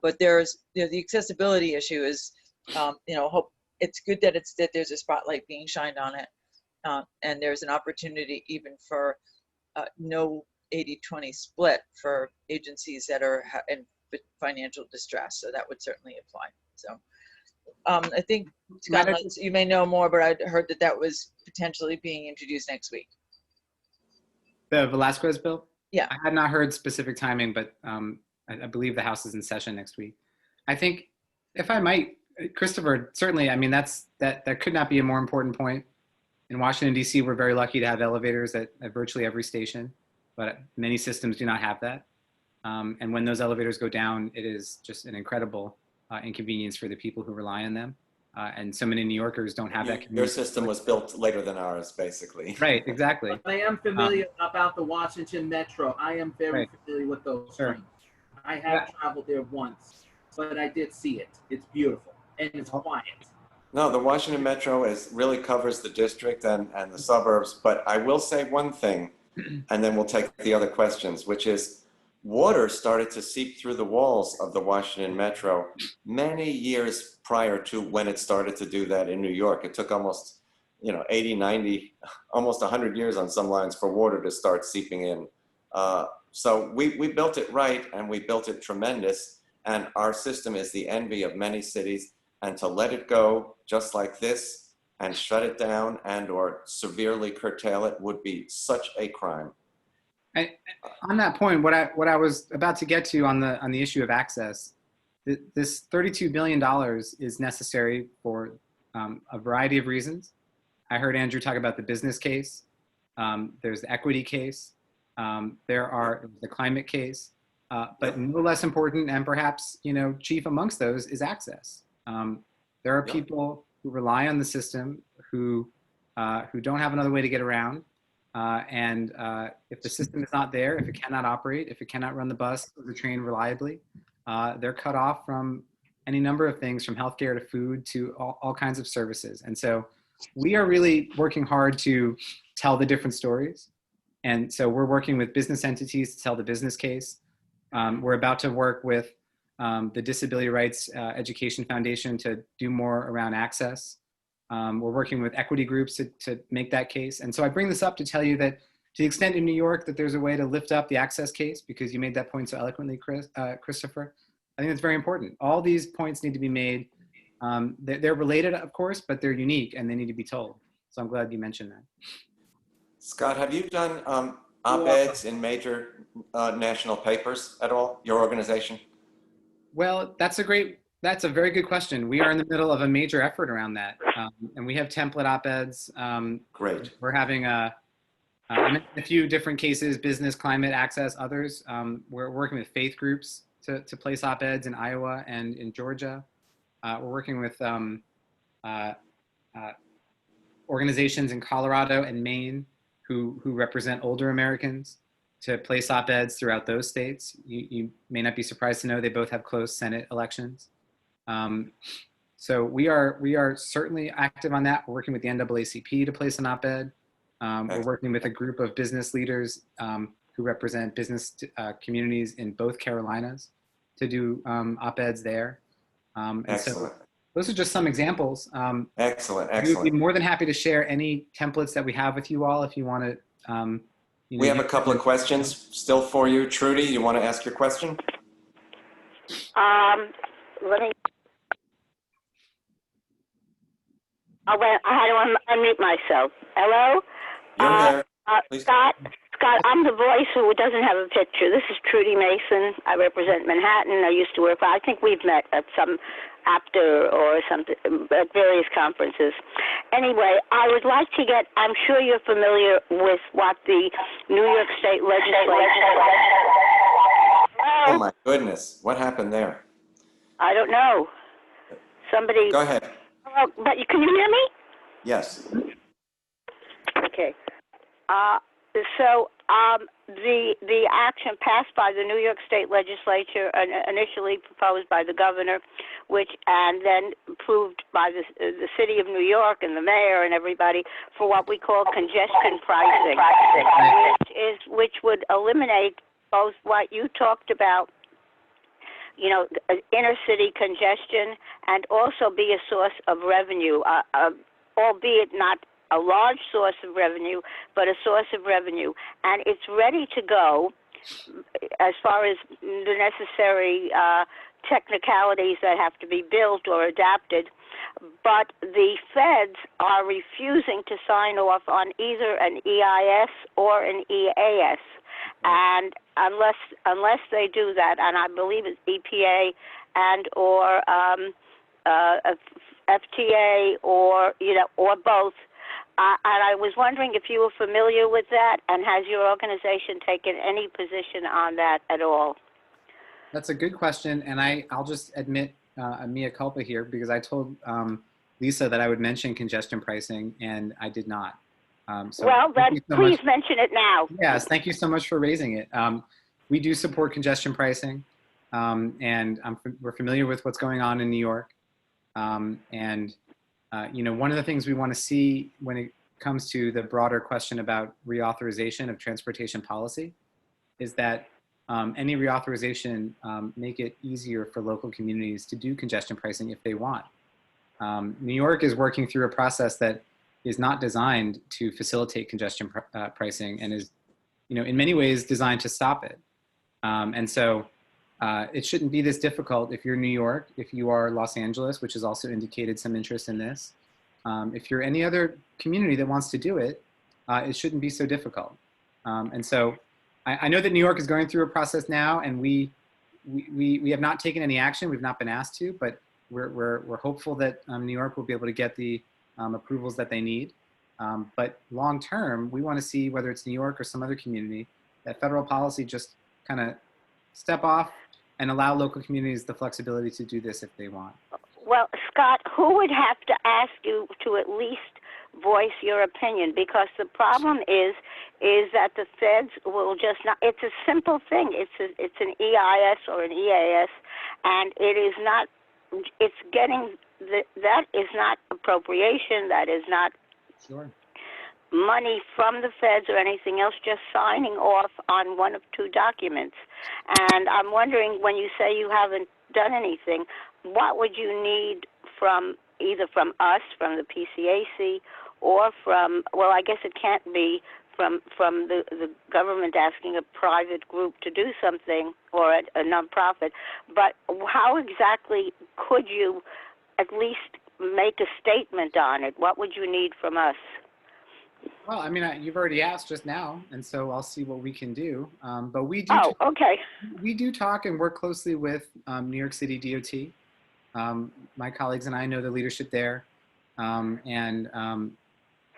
But there's the accessibility issue is hope it's good that there's a spotlight being shined on it, and there's an opportunity even for no 80-20 split for agencies that are in financial distress. So that would certainly apply. So I think, Scott, you may know more, but I heard that was potentially being introduced next week. The Velasquez bill? Yeah. I had not heard specific timing, but I believe the House is in session next week. I think, if I might, Christopher, certainly, I mean, that could not be a more important point. In Washington, D.C., we're very lucky to have elevators at virtually every station, but many systems do not have that. And when those elevators go down, it is just an incredible inconvenience for the people who rely on them. And so many New Yorkers don't have that. Your system was built later than ours, basically. Right, exactly. I am familiar about the Washington Metro. I am very familiar with those trains. I have traveled there once, but I did see it. It's beautiful and it's quiet. No, the Washington Metro really covers the district and the suburbs, but I will say one thing, and then we'll take the other questions, which is water started to seep through the walls of the Washington Metro many years prior to when it started to do that in New York. It took almost, 80, 90, almost 100 years on some lines for water to start seeping in. So we built it right, and we built it tremendous, and our system is the envy of many cities, and to let it go just like this and shut it down and or severely curtail it would be such a crime. On that point, what I was about to get to on the issue of access, this $32 billion is necessary for a variety of reasons. I heard Andrew talk about the business case. There's the equity case. There are the climate case, but no less important, and perhaps chief amongst those, is access. There are people who rely on the system who don't have another way to get around. And if the system is not there, if it cannot operate, if it cannot run the bus or the train reliably, they're cut off from any number of things, from healthcare to food to all kinds of services. And so we are really working hard to tell the different stories. And so we're working with business entities to tell the business case. We're about to work with the Disability Rights Education Foundation to do more around access. We're working with equity groups to make that case. And so I bring this up to tell you that to the extent in New York that there's a way to lift up the access case, because you made that point so eloquently, Christopher, I think it's very important. All these points need to be made. They're related, of course, but they're unique and they need to be told. So I'm glad you mentioned that. Scott, have you done op-eds in major national papers at all, your organization? Well, that's a very good question. We are in the middle of a major effort around that. And we have template op-eds. Great. We're having a few different cases, business, climate, access, others. We're working with faith groups to place op-eds in Iowa and in Georgia. We're working with organizations in Colorado and Maine who represent older Americans to place op-eds throughout those states. You may not be surprised to know they both have close Senate elections. So we are certainly active on that. We're working with the NAACP to place an op-ed. We're working with a group of business leaders who represent business communities in both Carolinas to do op-eds there. Excellent. So those are just some examples. Excellent, We'd excellent. be more than happy to share any templates that we have with you all if you want to. We have a couple of questions still for you. Trudy, you want to ask your question? Let me. I had to unmute myself. Hello? You're there. Scott, I'm the voice who doesn't have a picture. This is Trudy Mason. I represent Manhattan. I used to work. I think we've met at some after or something at various conferences. Anyway, I would like to get. I'm sure you're familiar with what the New York State Legislature. Oh my goodness, what happened there? I don't know. Somebody. Go ahead. But can you hear me? Yes. Okay. The action passed by the New York State Legislature, initially proposed by the governor, and then approved by the city of New York and the mayor and everybody, for what we call congestion pricing, which would eliminate both what you talked about, inner city congestion, and also be a source of revenue, albeit not a large source of revenue, but a source of revenue. And it's ready to go as far as the necessary technicalities that have to be built or adapted. But the feds are refusing to sign off on either an EIS or an EAS. And unless they do that, and I believe it's EPA and or FTA or both. And I was wondering if you were familiar with that, and has your organization taken any position on that at all? That's a good question, and I'll just admit a mea culpa here, because I told Lisa that I would mention congestion pricing, and I did not. Well, then please mention it now. Yes, thank you so much for raising it. We do support congestion pricing, and we're familiar with what's going on in New York. One of the things we want to see when it comes to the broader question about reauthorization of transportation policy is that any reauthorization make it easier for local communities to do congestion pricing if they want. New York is working through a process that is not designed to facilitate congestion pricing and is, in many ways designed to stop it. It shouldn't be this difficult if you're New York, if you are Los Angeles, which has also indicated some interest in this. If you're any other community that wants to do it, it shouldn't be so difficult. I know that New York is going through a process now, and we have not taken any action. We've not been asked to, but we're hopeful that New York will be able to get the approvals that they need. But long term, we want to see, whether it's New York or some other community, that federal policy just kind of step off and allow local communities the flexibility to do this if they want. Well, Scott, who would have to ask you to at least voice your opinion? Because the problem is that the feds will just not. It's a simple thing. It's an EIS or an EAS, and it is not. It's getting that is not appropriation. That is not money from the feds or anything else. Just signing off on one of two documents. And I'm wondering, when you say you haven't done anything, what would you need from either from us, from the PCAC, or from, well, I guess it can't be from the government asking a private group to do something or a nonprofit, but how exactly could you at least make a statement on it? What would you need from us? Well, I mean, you've already asked just now, and so I'll see what we can do. But we do. Oh, okay. We do talk and work closely with New York City DOT. My colleagues and I know the leadership there,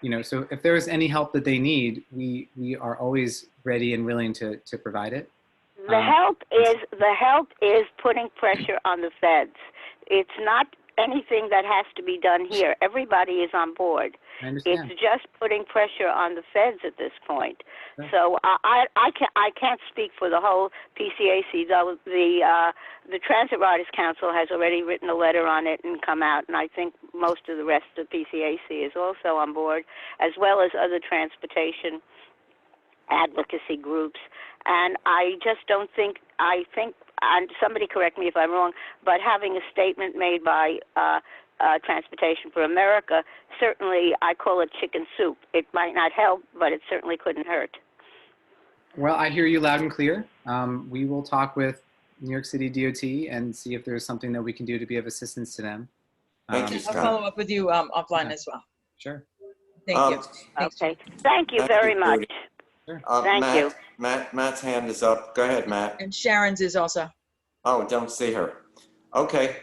you know, so if there is any help that they need, we are always ready and willing to provide it. The help is putting pressure on the feds. It's not anything that has to be done here. Everybody is on board. I understand. It's just putting pressure on the feds at this point. So I can't speak for the whole PCAC, though the Transit Riders Council has already written a letter on it and come out, and I think most of the rest of PCAC is also on board, as well as other transportation advocacy groups. And I just don't think, I think, and somebody correct me if I'm wrong, but having a statement made by Transportation for America, certainly I call it chicken soup. It might not help, but it certainly couldn't hurt. Well, I hear you loud and clear. We will talk with New York City DOT and see if there's something that we can do to be of assistance to them. Thank you, I'll Scott. follow up with you offline as well. Sure. Thank you. Thanks, Okay. Thank you very much. Thank you. Matt's hand is up. Go ahead, Matt. And Sharon's is also. Oh, don't see her. Okay.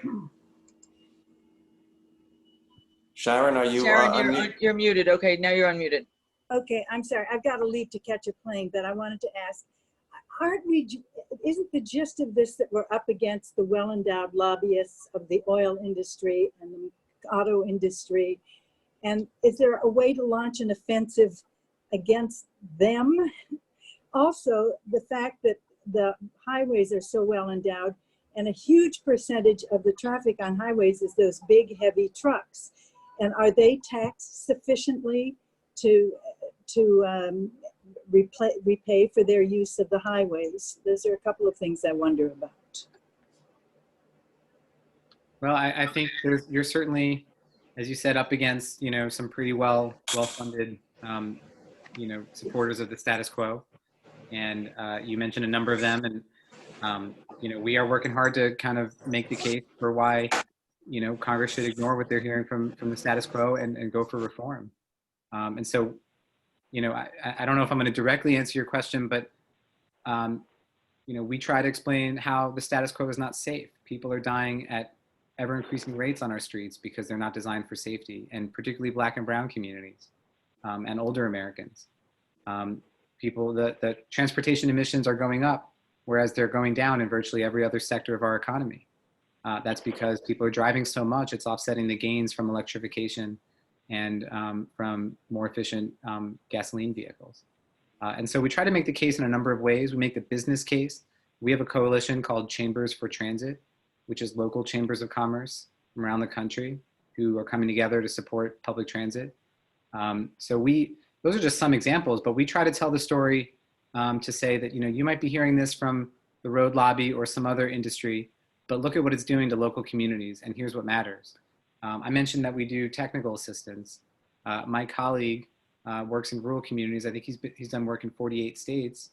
Sharon, are you Sharon, you're muted. Okay, now you're unmuted. Okay, I'm sorry. I've got to leave to catch a plane, but I wanted to ask, isn't the gist of this that we're up against the well-endowed lobbyists of the oil industry and the auto industry? And is there a way to launch an offensive against them? Also, the fact that the highways are so well endowed and a huge percentage of the traffic on highways is those big, heavy trucks. And are they taxed sufficiently to repay for their use of the highways? Those are a couple of things I wonder about. Well, I think you're certainly, as you said, up against, you know, some pretty well-funded, you know, supporters of the status quo. And you mentioned a number of them. And, you know, we are working hard to kind of make the case for why, you know, Congress should ignore what they're hearing from the status quo and go for reform. And so, you know, I don't know if I'm going to directly answer your question, but, you know, we try to explain how the status quo is not safe. People are dying at ever increasing rates on our streets because they're not designed for safety, and particularly Black and brown communities and older Americans. The transportation emissions are going up, whereas they're going down in virtually every other sector of our economy. That's because people are driving so much, it's offsetting the gains from electrification and from more efficient gasoline vehicles. And so we try to make the case in a number of ways. We make the business case. We have a coalition called Chambers for Transit, which is local chambers of commerce from around the country who are coming together to support public transit. Those are just some examples, but we try to tell the story to say that, you know, you might be hearing this from the road lobby or some other industry, but look at what it's doing to local communities, and here's what matters. I mentioned that we do technical assistance. My colleague works in rural communities. I think he's done work in 48 states,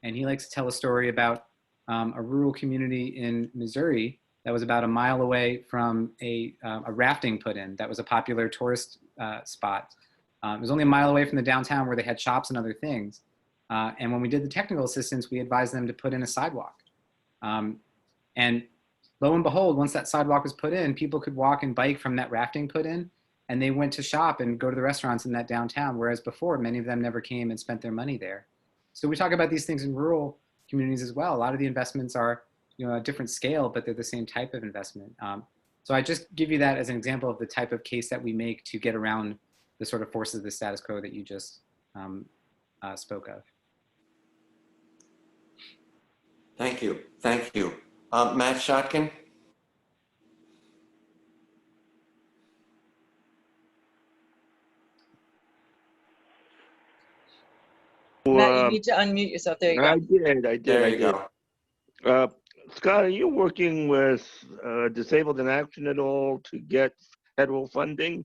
and he likes to tell a story about a rural community in Missouri that was about a mile away from a rafting put-in that was a popular tourist spot. It was only a mile away from the downtown where they had shops and other things. And when we did the technical assistance, we advised them to put in a sidewalk. And lo and behold, once that sidewalk was put in, people could walk and bike from that rafting put in, and they went to shop and go to the restaurants in that downtown, whereas before, many of them never came and spent their money there. So we talk about these things in rural communities as well. A lot of the investments are, you know, a different scale, but they're the same type of investment. So I just give you that as an example of the type of case that we make to get around the sort of forces of the status quo that you just spoke of. Thank you. Thank you. Matt Shotkin? Matt, you need to unmute yourself. There you go. I did. There you go. Scott, are you working with Disabled in Action at all to get federal funding?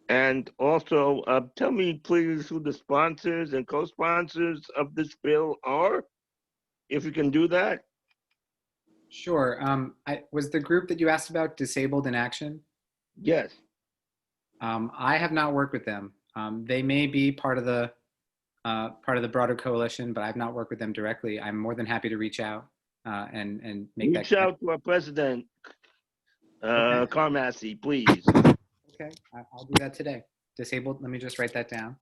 And also, tell me please who the sponsors and co-sponsors of this bill are, if you can do that. Sure. Was the group that you asked about Disabled in Action? Yes. I have not worked with them. They may be part of the broader coalition, but I've not worked with them directly. I'm more than happy to reach out and make that. Reach out to our president, Carmassi, please. Okay, I'll do that today. Disabled, let me just write that down.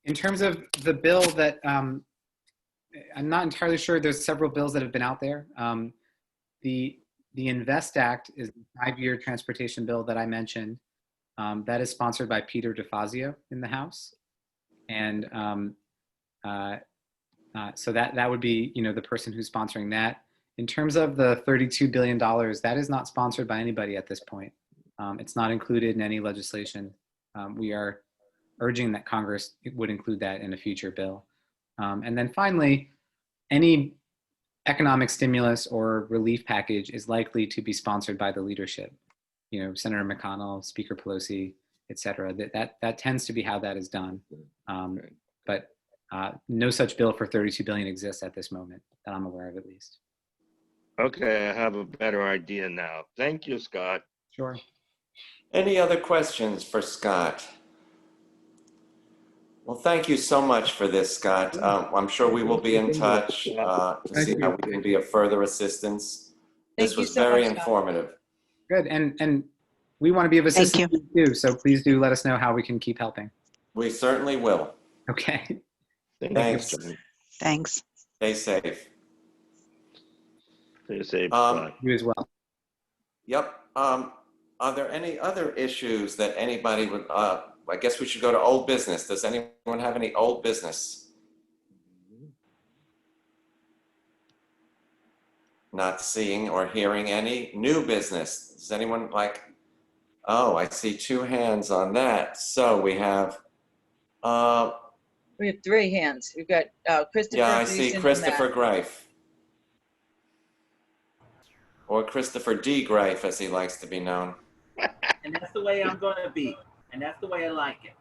In terms of the bill that, I'm not entirely sure, there's several bills that have been out there. The INVEST Act is the 5-year transportation bill that I mentioned. That is sponsored by Peter DeFazio in the House. And so that would be, the person who's sponsoring that. In terms of the $32 billion, that is not sponsored by anybody at this point. It's not included in any legislation. We are urging that Congress would include that in a future bill. And then finally, any economic stimulus or relief package is likely to be sponsored by the leadership. Senator McConnell, Speaker Pelosi, et cetera. That tends to be how that is done. But no such bill for $32 billion exists at this moment that I'm aware of, at least. Okay, I have a better idea now. Thank you, Scott. Sure. Any other questions for Scott? Well, thank you so much for this, Scott. I'm sure we will be in touch to see how we can be of further assistance. This was very informative. Good, and we want to be of assistance to you too, so please do let us know how we can keep helping. We certainly will. Okay. Thanks. Thanks. Stay safe. Stay safe. You as well. Yep. Are there any other issues that anybody would, I guess we should go to old business. Does anyone have any old business? Not seeing or hearing any new business. Does anyone like, oh, I see 2 hands on that. So we have 3 hands. We've got Christopher. Yeah, I see Gleason, and Christopher Matt. Greif. Or Christopher D. Greif, as he likes to be known. And that's the way I'm going to be. And that's the way I like it.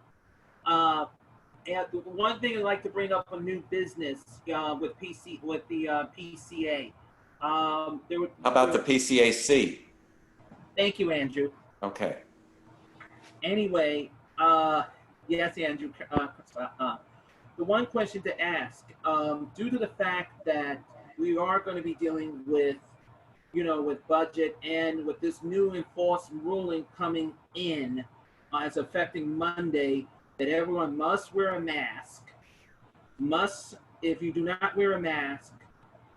And one thing I'd like to bring up a new business with the PCA. How about the PCAC? Thank you, Andrew. Okay. Anyway, yes, Andrew. The one question to ask, due to the fact that we are going to be dealing with, with budget and with this new enforced ruling coming in as affecting Monday, that everyone must wear a mask. If you do not wear a mask,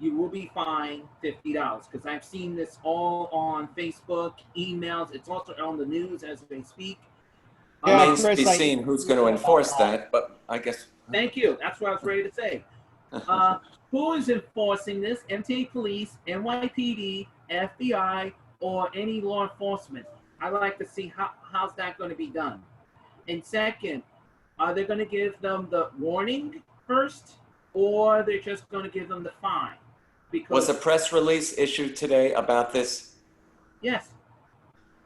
you will be fined $50. Because I've seen this all on Facebook, emails. It's also on the news as they speak. Remains to be seen who's going to enforce that, but I guess. Thank you. That's what I was ready to say. Who is enforcing this? MTA Police, NYPD, FBI, or any law enforcement? I'd like to see how's that going to be done. And second, are they going to give them the warning first, or they're just going to give them the fine? Because Was a press release issued today about this? Yes.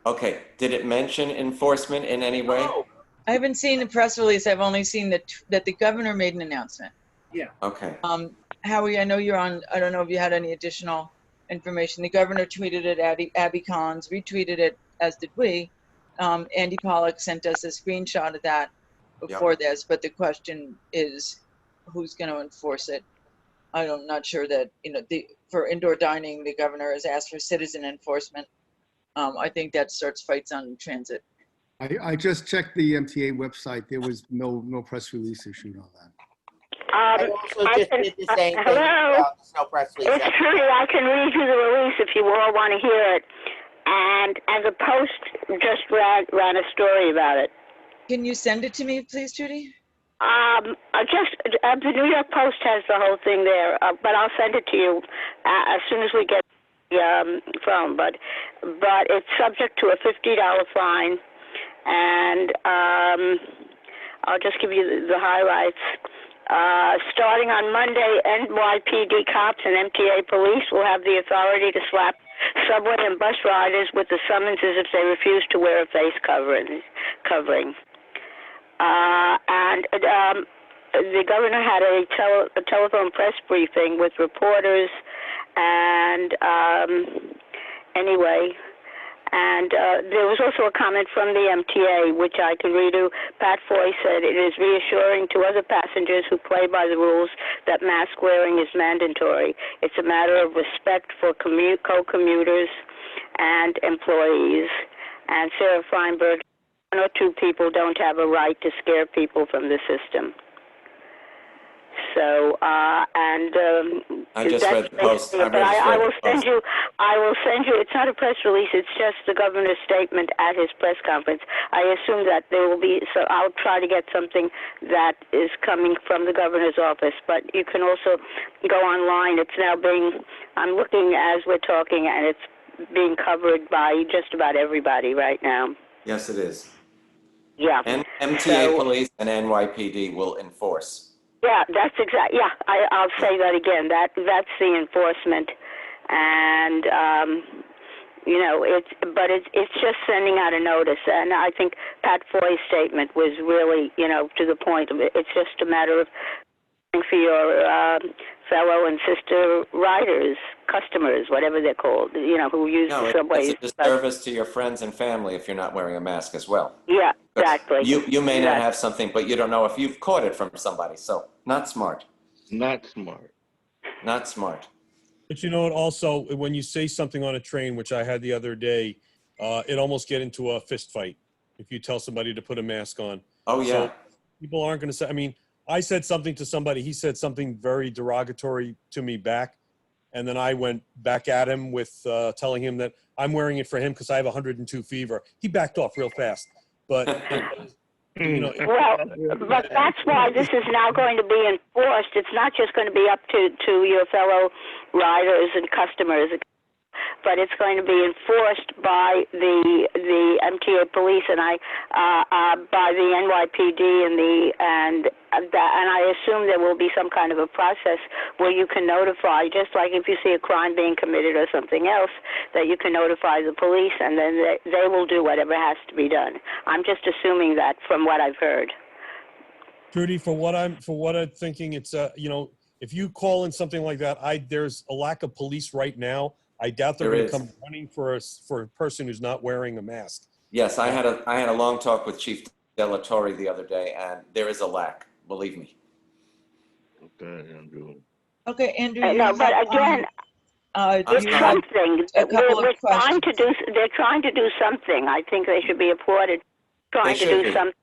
Okay. Did it mention enforcement in any way? No. I haven't seen the press release. I've only seen that the governor made an announcement. Yeah. Okay. Howie, I know you're on. I don't know if you had any additional information. The governor tweeted it. Abby Collins retweeted it, as did we. Andy Pollock sent us a screenshot of that before this. But the question is, who's going to enforce it? I'm not sure that for indoor dining, the governor has asked for citizen enforcement. I think that starts fights on transit. I just checked the MTA website. There was no press release issued on that. I also just did the same thing. Hello? No press release. It's Trudy. I can read you the release if you all want to hear it. And as a Post just ran a story about it. Can you send it to me, please, Trudy? The New York Post has the whole thing there, but I'll send it to you as soon as we get the phone. But it's subject to a $50 fine, and I'll just give you the highlights. Starting on Monday, NYPD cops and MTA police will have the authority to slap subway and bus riders with the summonses if they refuse to wear a face covering. And the governor had a telephone press briefing with reporters, and anyway. And there was also a comment from the MTA, which I can read you. Pat Foy said, "It is reassuring to other passengers who play by the rules that mask wearing is mandatory. It's a matter of respect for co-commuters and employees." And Sarah Feinberg, 1 or 2 people don't have a right to scare people from the system. So, I just read the post. I will send you. It's not a press release. It's just the governor's statement at his press conference. I assume that there will be. So I'll try to get something that is coming from the governor's office. But you can also go online. It's now being. I'm looking as we're talking, and it's being covered by just about everybody right now. Yes, it is. Yeah. And MTA police and NYPD will enforce. Yeah, that's exactly. Yeah, I'll say that again. That's the enforcement, and it's just sending out a notice. And I think Pat Foy's statement was really to the point of it. It's just a matter of for your fellow and sister riders, customers, whatever they're called, who use the subways. It's a disservice to your friends and family if you're not wearing a mask as well. Yeah, exactly. You may not have something, but you don't know if you've caught it from somebody. So not smart. Not smart. Not smart. But also, when you say something on a train, which I had the other day, it almost get into a fist fight if you tell somebody to put a mask on. Oh, yeah. So people aren't going to say, I said something to somebody, he said something very derogatory to me back. And then I went back at him with telling him that I'm wearing it for him because I have 102 fever. He backed off real fast. But, Well, but that's why this is now going to be enforced. It's not just going to be up to your fellow riders and customers, but it's going to be enforced by the MTA police and by the NYPD and I assume there will be some kind of a process where you can notify, just like if you see a crime being committed or something else, that you can notify the police and then they will do whatever has to be done. I'm just assuming that from what I've heard. Trudy, for what I'm thinking, it's if you call in something like that, there's a lack of police right now. I doubt they're going to come running for a person who's not wearing a mask. Yes, I had a long talk with Chief Della Torre the other day, and there is a lack. Believe me. Okay, Andrew. Okay, Andrew. No, but again, it's something. They're trying to do something. I think they should be applauded. Trying to do something.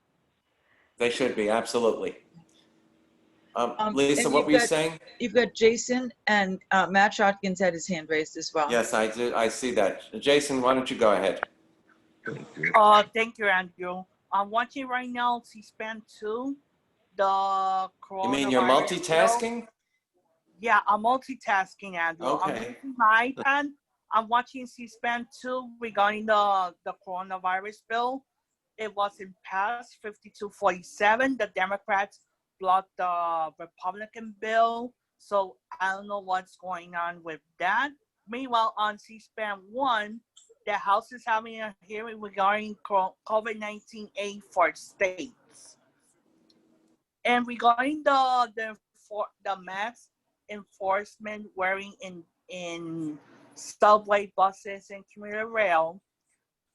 They should be, absolutely. Lisa, what were you saying? You've got Jason and Matt Shotkin's had his hand raised as well. Yes, I do. I see that. Jason, why don't you go ahead? Thank you, Andrew. I'm watching right now C-SPAN 2. The coronavirus. You mean you're multitasking? Yeah, I'm multitasking, Andrew. Okay. I'm using my iPad. I'm watching C-SPAN 2 regarding the coronavirus bill. It wasn't passed, 52-47. The Democrats blocked the Republican bill. So I don't know what's going on with that. Meanwhile, on C-SPAN 1, the House is having a hearing regarding COVID-19 aid for states. And regarding the mask enforcement wearing in subway, buses, and commuter rail,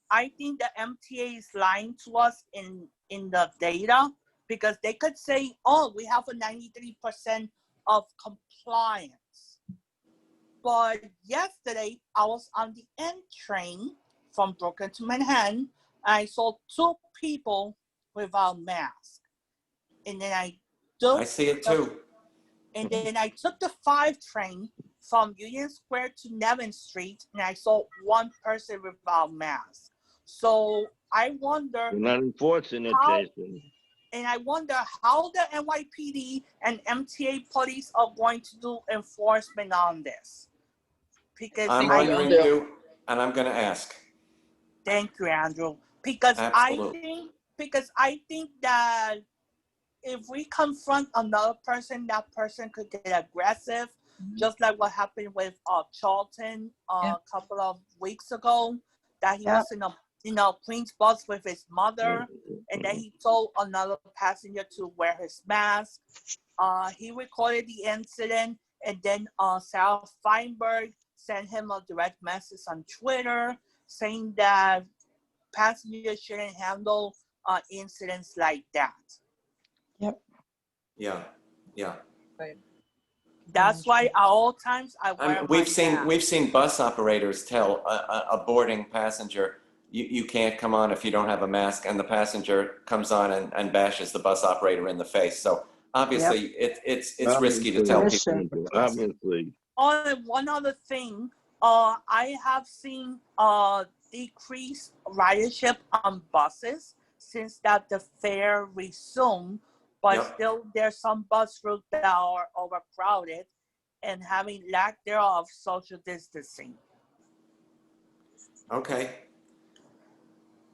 I think the MTA is lying to us in the data, because they could say, oh, we have a 93% of compliance. But yesterday, I was on the N train from Brooklyn to Manhattan, and I saw 2 people without masks. And then I see it too. And then I took the 5 train from Union Square to Nevin Street, and I saw 1 person without mask. So I wonder. You're not enforcing it, Jason. And I wonder how the NYPD and MTA police are going to do enforcement on this. Because I'm wondering too, and I'm going to ask. Thank you, Andrew. Because I think that if we confront another person, that person could get aggressive, just like what happened with Charlton a couple of weeks ago, that he was in a Queens bus with his mother, and then he told another passenger to wear his mask. He recorded the incident, and then Sarah Feinberg sent him a direct message on Twitter saying that passengers shouldn't handle incidents like that. Yeah. Yeah. Right. That's why at all times I wear my mask. We've seen bus operators tell a boarding passenger, you can't come on if you don't have a mask, and the passenger comes on and bashes the bus operator in the face. So obviously it's risky to tell people. Obviously. Oh, and one other thing, I have seen decreased ridership on buses since that the fare resumed, but still there's some bus routes that are overcrowded and having lack thereof social distancing. Okay.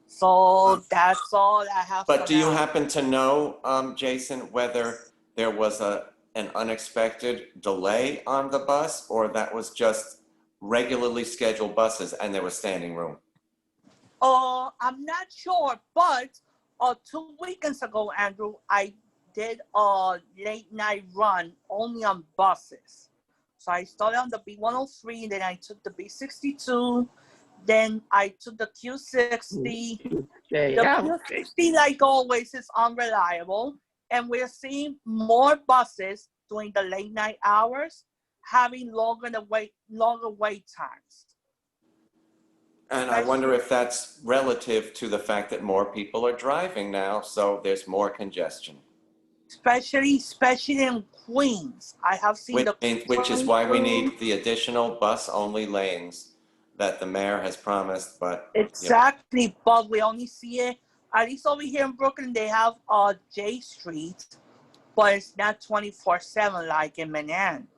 So that's all I have. But do you happen to know, Jason, whether there was an unexpected delay on the bus, or that was just regularly scheduled buses and there was standing room? I'm not sure, but 2 weekends ago, Andrew, I did a late night run only on buses. So I started on the B103, then I took the B62, then I took the Q60. The Q60, like always, is unreliable, and we're seeing more buses during the late night hours having longer wait times. And I wonder if that's relative to the fact that more people are driving now, so there's more congestion. Especially in Queens. I have seen Which is why we need the additional bus-only lanes that the mayor has promised, but... Exactly, but we only see it, at least over here in Brooklyn, they have J Street, but it's not 24/7 like in Manhattan.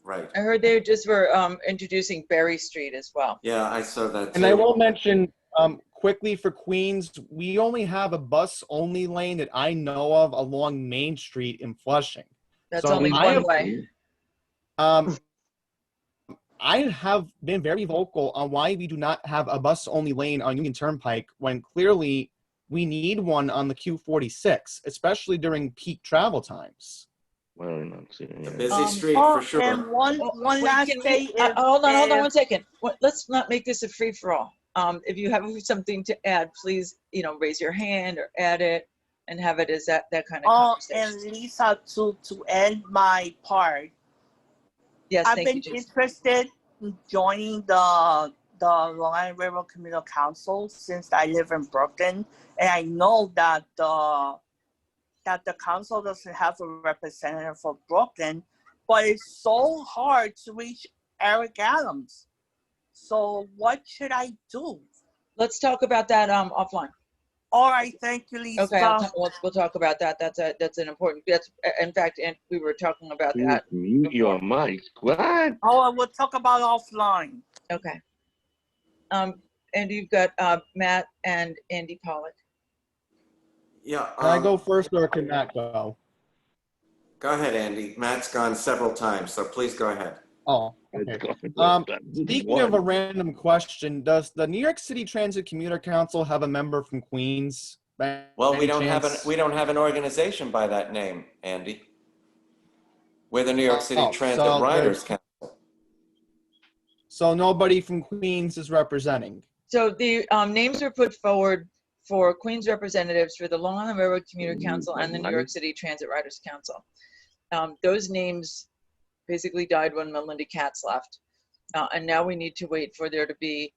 Right. I heard they just were introducing Berry Street as well. Yeah, I saw that too. And I will mention quickly for Queens, we only have a bus-only lane that I know of along Main Street in Flushing. That's only one way. I have been very vocal on why we do not have a bus-only lane on Union Turnpike when clearly we need one on the Q46, especially during peak travel times. Well, I'm not seeing it. A busy street for sure. And one last thing. Hold on 1 second. Let's not make this a free-for-all. If you have something to add, please, raise your hand or add it and have it as that kind of conversation. And Lisa, to end my part. Yes, I've been interested in joining the Long Island Railroad Communal Council since I live in Brooklyn, and I know that the council doesn't have a representative for Brooklyn, but it's so hard to reach Eric Adams. So what should I do? Let's talk about that offline. All right, thank you, Lisa. Okay, we'll talk about that. That's an important. In fact, and we were talking about that. Mute your mic. What? Oh, we'll talk about offline. Okay. And you've got Matt and Andy Pollock. Yeah. Can I go first, or can Matt go? Go ahead, Andy. Matt's gone several times, so please go ahead. Oh, okay. Speaking of a random question, does the New York City Transit Commuter Council have a member from Queens? Well, we don't have an organization by that name, Andy. We're the New York City Transit Riders Council. So nobody from Queens is representing. So the names were put forward for Queens representatives for the Long Island Railroad Commuter Council and the New York City Transit Riders Council. Those names basically died when Melinda Katz left. And now we need to wait for there to be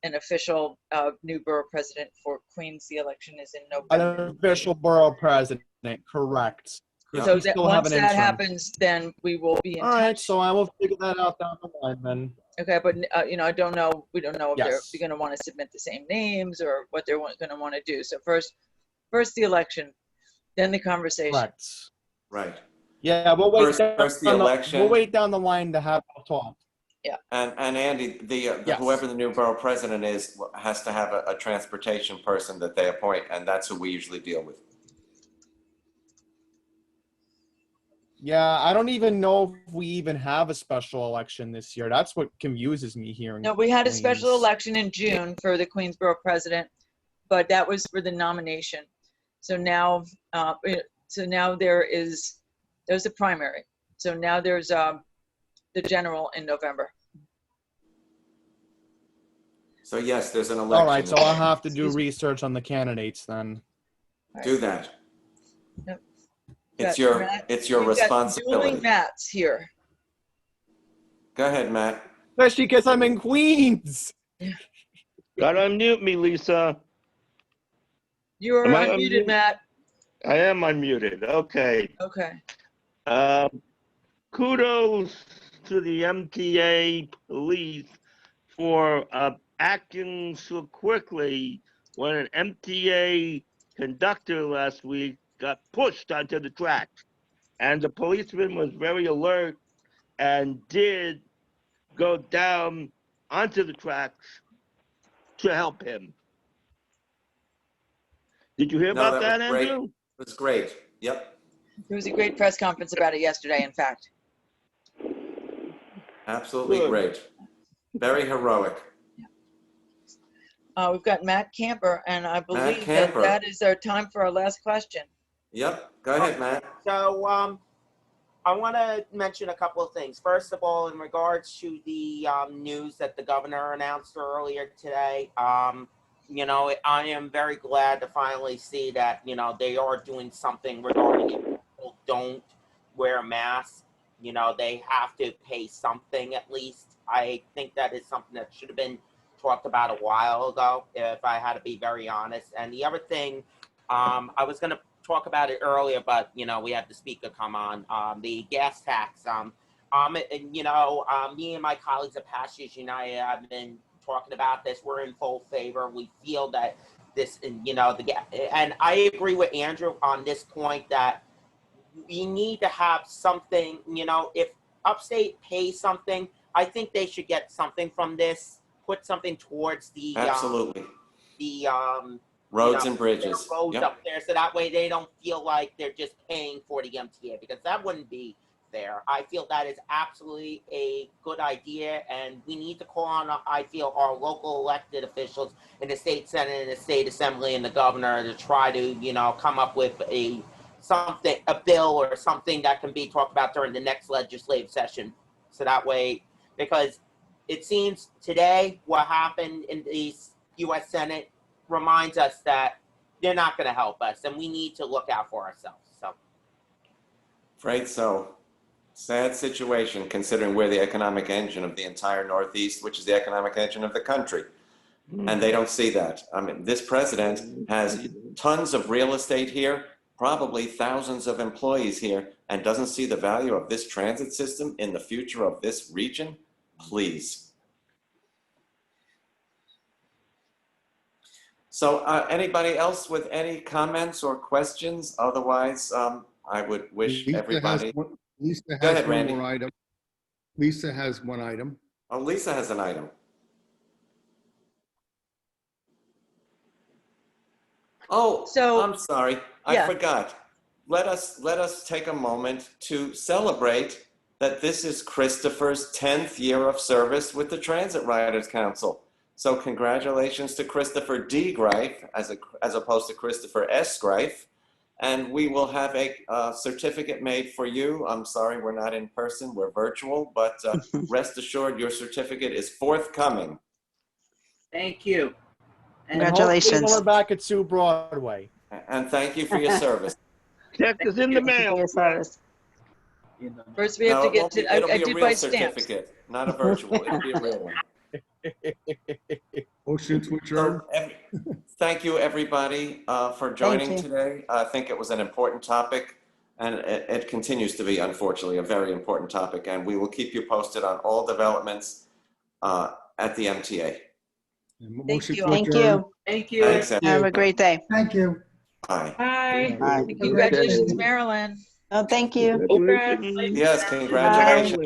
an official new borough president for Queens. The election is in November. An official borough president, correct. So that once that happens, then we will be in touch. All right, so I will figure that out down the line then. Okay, but I don't know. We don't know if they're going to want to submit the same names or what they're going to want to do. So first the election, then the conversation. Correct. Right. Yeah, we'll wait. First the election. We'll wait down the line to have a talk. Yeah. And Andy, whoever the new borough president is has to have a transportation person that they appoint, and that's who we usually deal with. Yeah, I don't even know if we even have a special election this year. That's what confuses me here. No, we had a special election in June for the Queensborough president, but that was for the nomination. So now, there's a primary. So now there's the general in November. So yes, there's an election. All right, so I'll have to do research on the candidates then. Do that. Yep. It's Got your Matt- it's your we've got responsibility. dueling Matts here. Go ahead, Matt. Especially because I'm in Queens. Gotta unmute me, Lisa. You're Am I unmuted, unmuted? Matt. I am unmuted. Okay. Okay. Kudos to the MTA police for acting so quickly when an MTA conductor last week got pushed onto the track. And the policeman was very alert and did go down onto the tracks to help him. Did you hear No, about that, was great. Andrew? It was great. Yep. There was a great press conference about it yesterday, in fact. Absolutely Good. great. Very heroic. We've got Matt Camper, and I believe Camper. that is our time for our last question. Yep. Go ahead, Matt. So I want to mention a couple of things. First of all, in regards to the news that the governor announced earlier today, you know, I am very glad to finally see that, you know, they are doing something regarding if people don't wear masks. You know, they have to pay something at least. I think that is something that should have been talked about a while ago, if I had to be very honest. And the other thing, I was going to talk about it earlier, but, you know, we had the speaker come on, the gas tax. You know, me and my colleagues at Pastures United have been talking about this. We're in full favor. We feel that this, you know, and I agree with Andrew on this point that we need to have something, you know, if Upstate pays something, I think they should get something from this, put something towards the Absolutely. Roads and bridges. Roads Yep. up there, so that way they don't feel like they're just paying for the MTA, because that wouldn't be fair. I feel that is absolutely a good idea, and we need to call on, I feel, our local elected officials in the state senate and the state assembly and the governor to try to, you know, come up with a bill or something that can be talked about during the next legislative session. So that way, because it seems today what happened in the U.S. Senate reminds us that they're not going to help us, and we need to look out for ourselves. So, Right. So sad situation considering we're the economic engine of the entire Northeast, which is the economic engine of the country. And they don't see that. I mean, this president has tons of real estate here, probably thousands of employees here, and doesn't see the value of this transit system in the future of this region. Please. So anybody else with any comments or questions? Otherwise, I would wish everybody. Lisa Go has ahead, one Randy. more item. Lisa has one item. Oh, Lisa has an item. Oh, so I'm sorry. I forgot. Let us take a moment to celebrate that this is Christopher's 10th year of service with the Transit Riders Council. So congratulations to Christopher D. Greif as opposed to Christopher S. Greif. And we will have a certificate made for you. I'm sorry we're not in person, we're virtual, but rest assured your certificate is forthcoming. Thank you. And hopefully we're back at Sue Broadway. And thank you for your service. Check is in the mail. First, we have to get to. It'll I be a did real buy stamps. certificate, not a virtual. It'll be a real one. Motion to adjourn. Thank you, everybody, for joining you. today. I think it was an important topic, and it continues to be, unfortunately, a very important topic. And we will keep you posted on all developments at the MTA. Motion to Thank adjourn. you. Thank you. Thanks, Have a everyone. great day. Thank you. Bye. Bye. Bye. Congratulations, Marilyn. Oh, thank you. Yes, congratulations.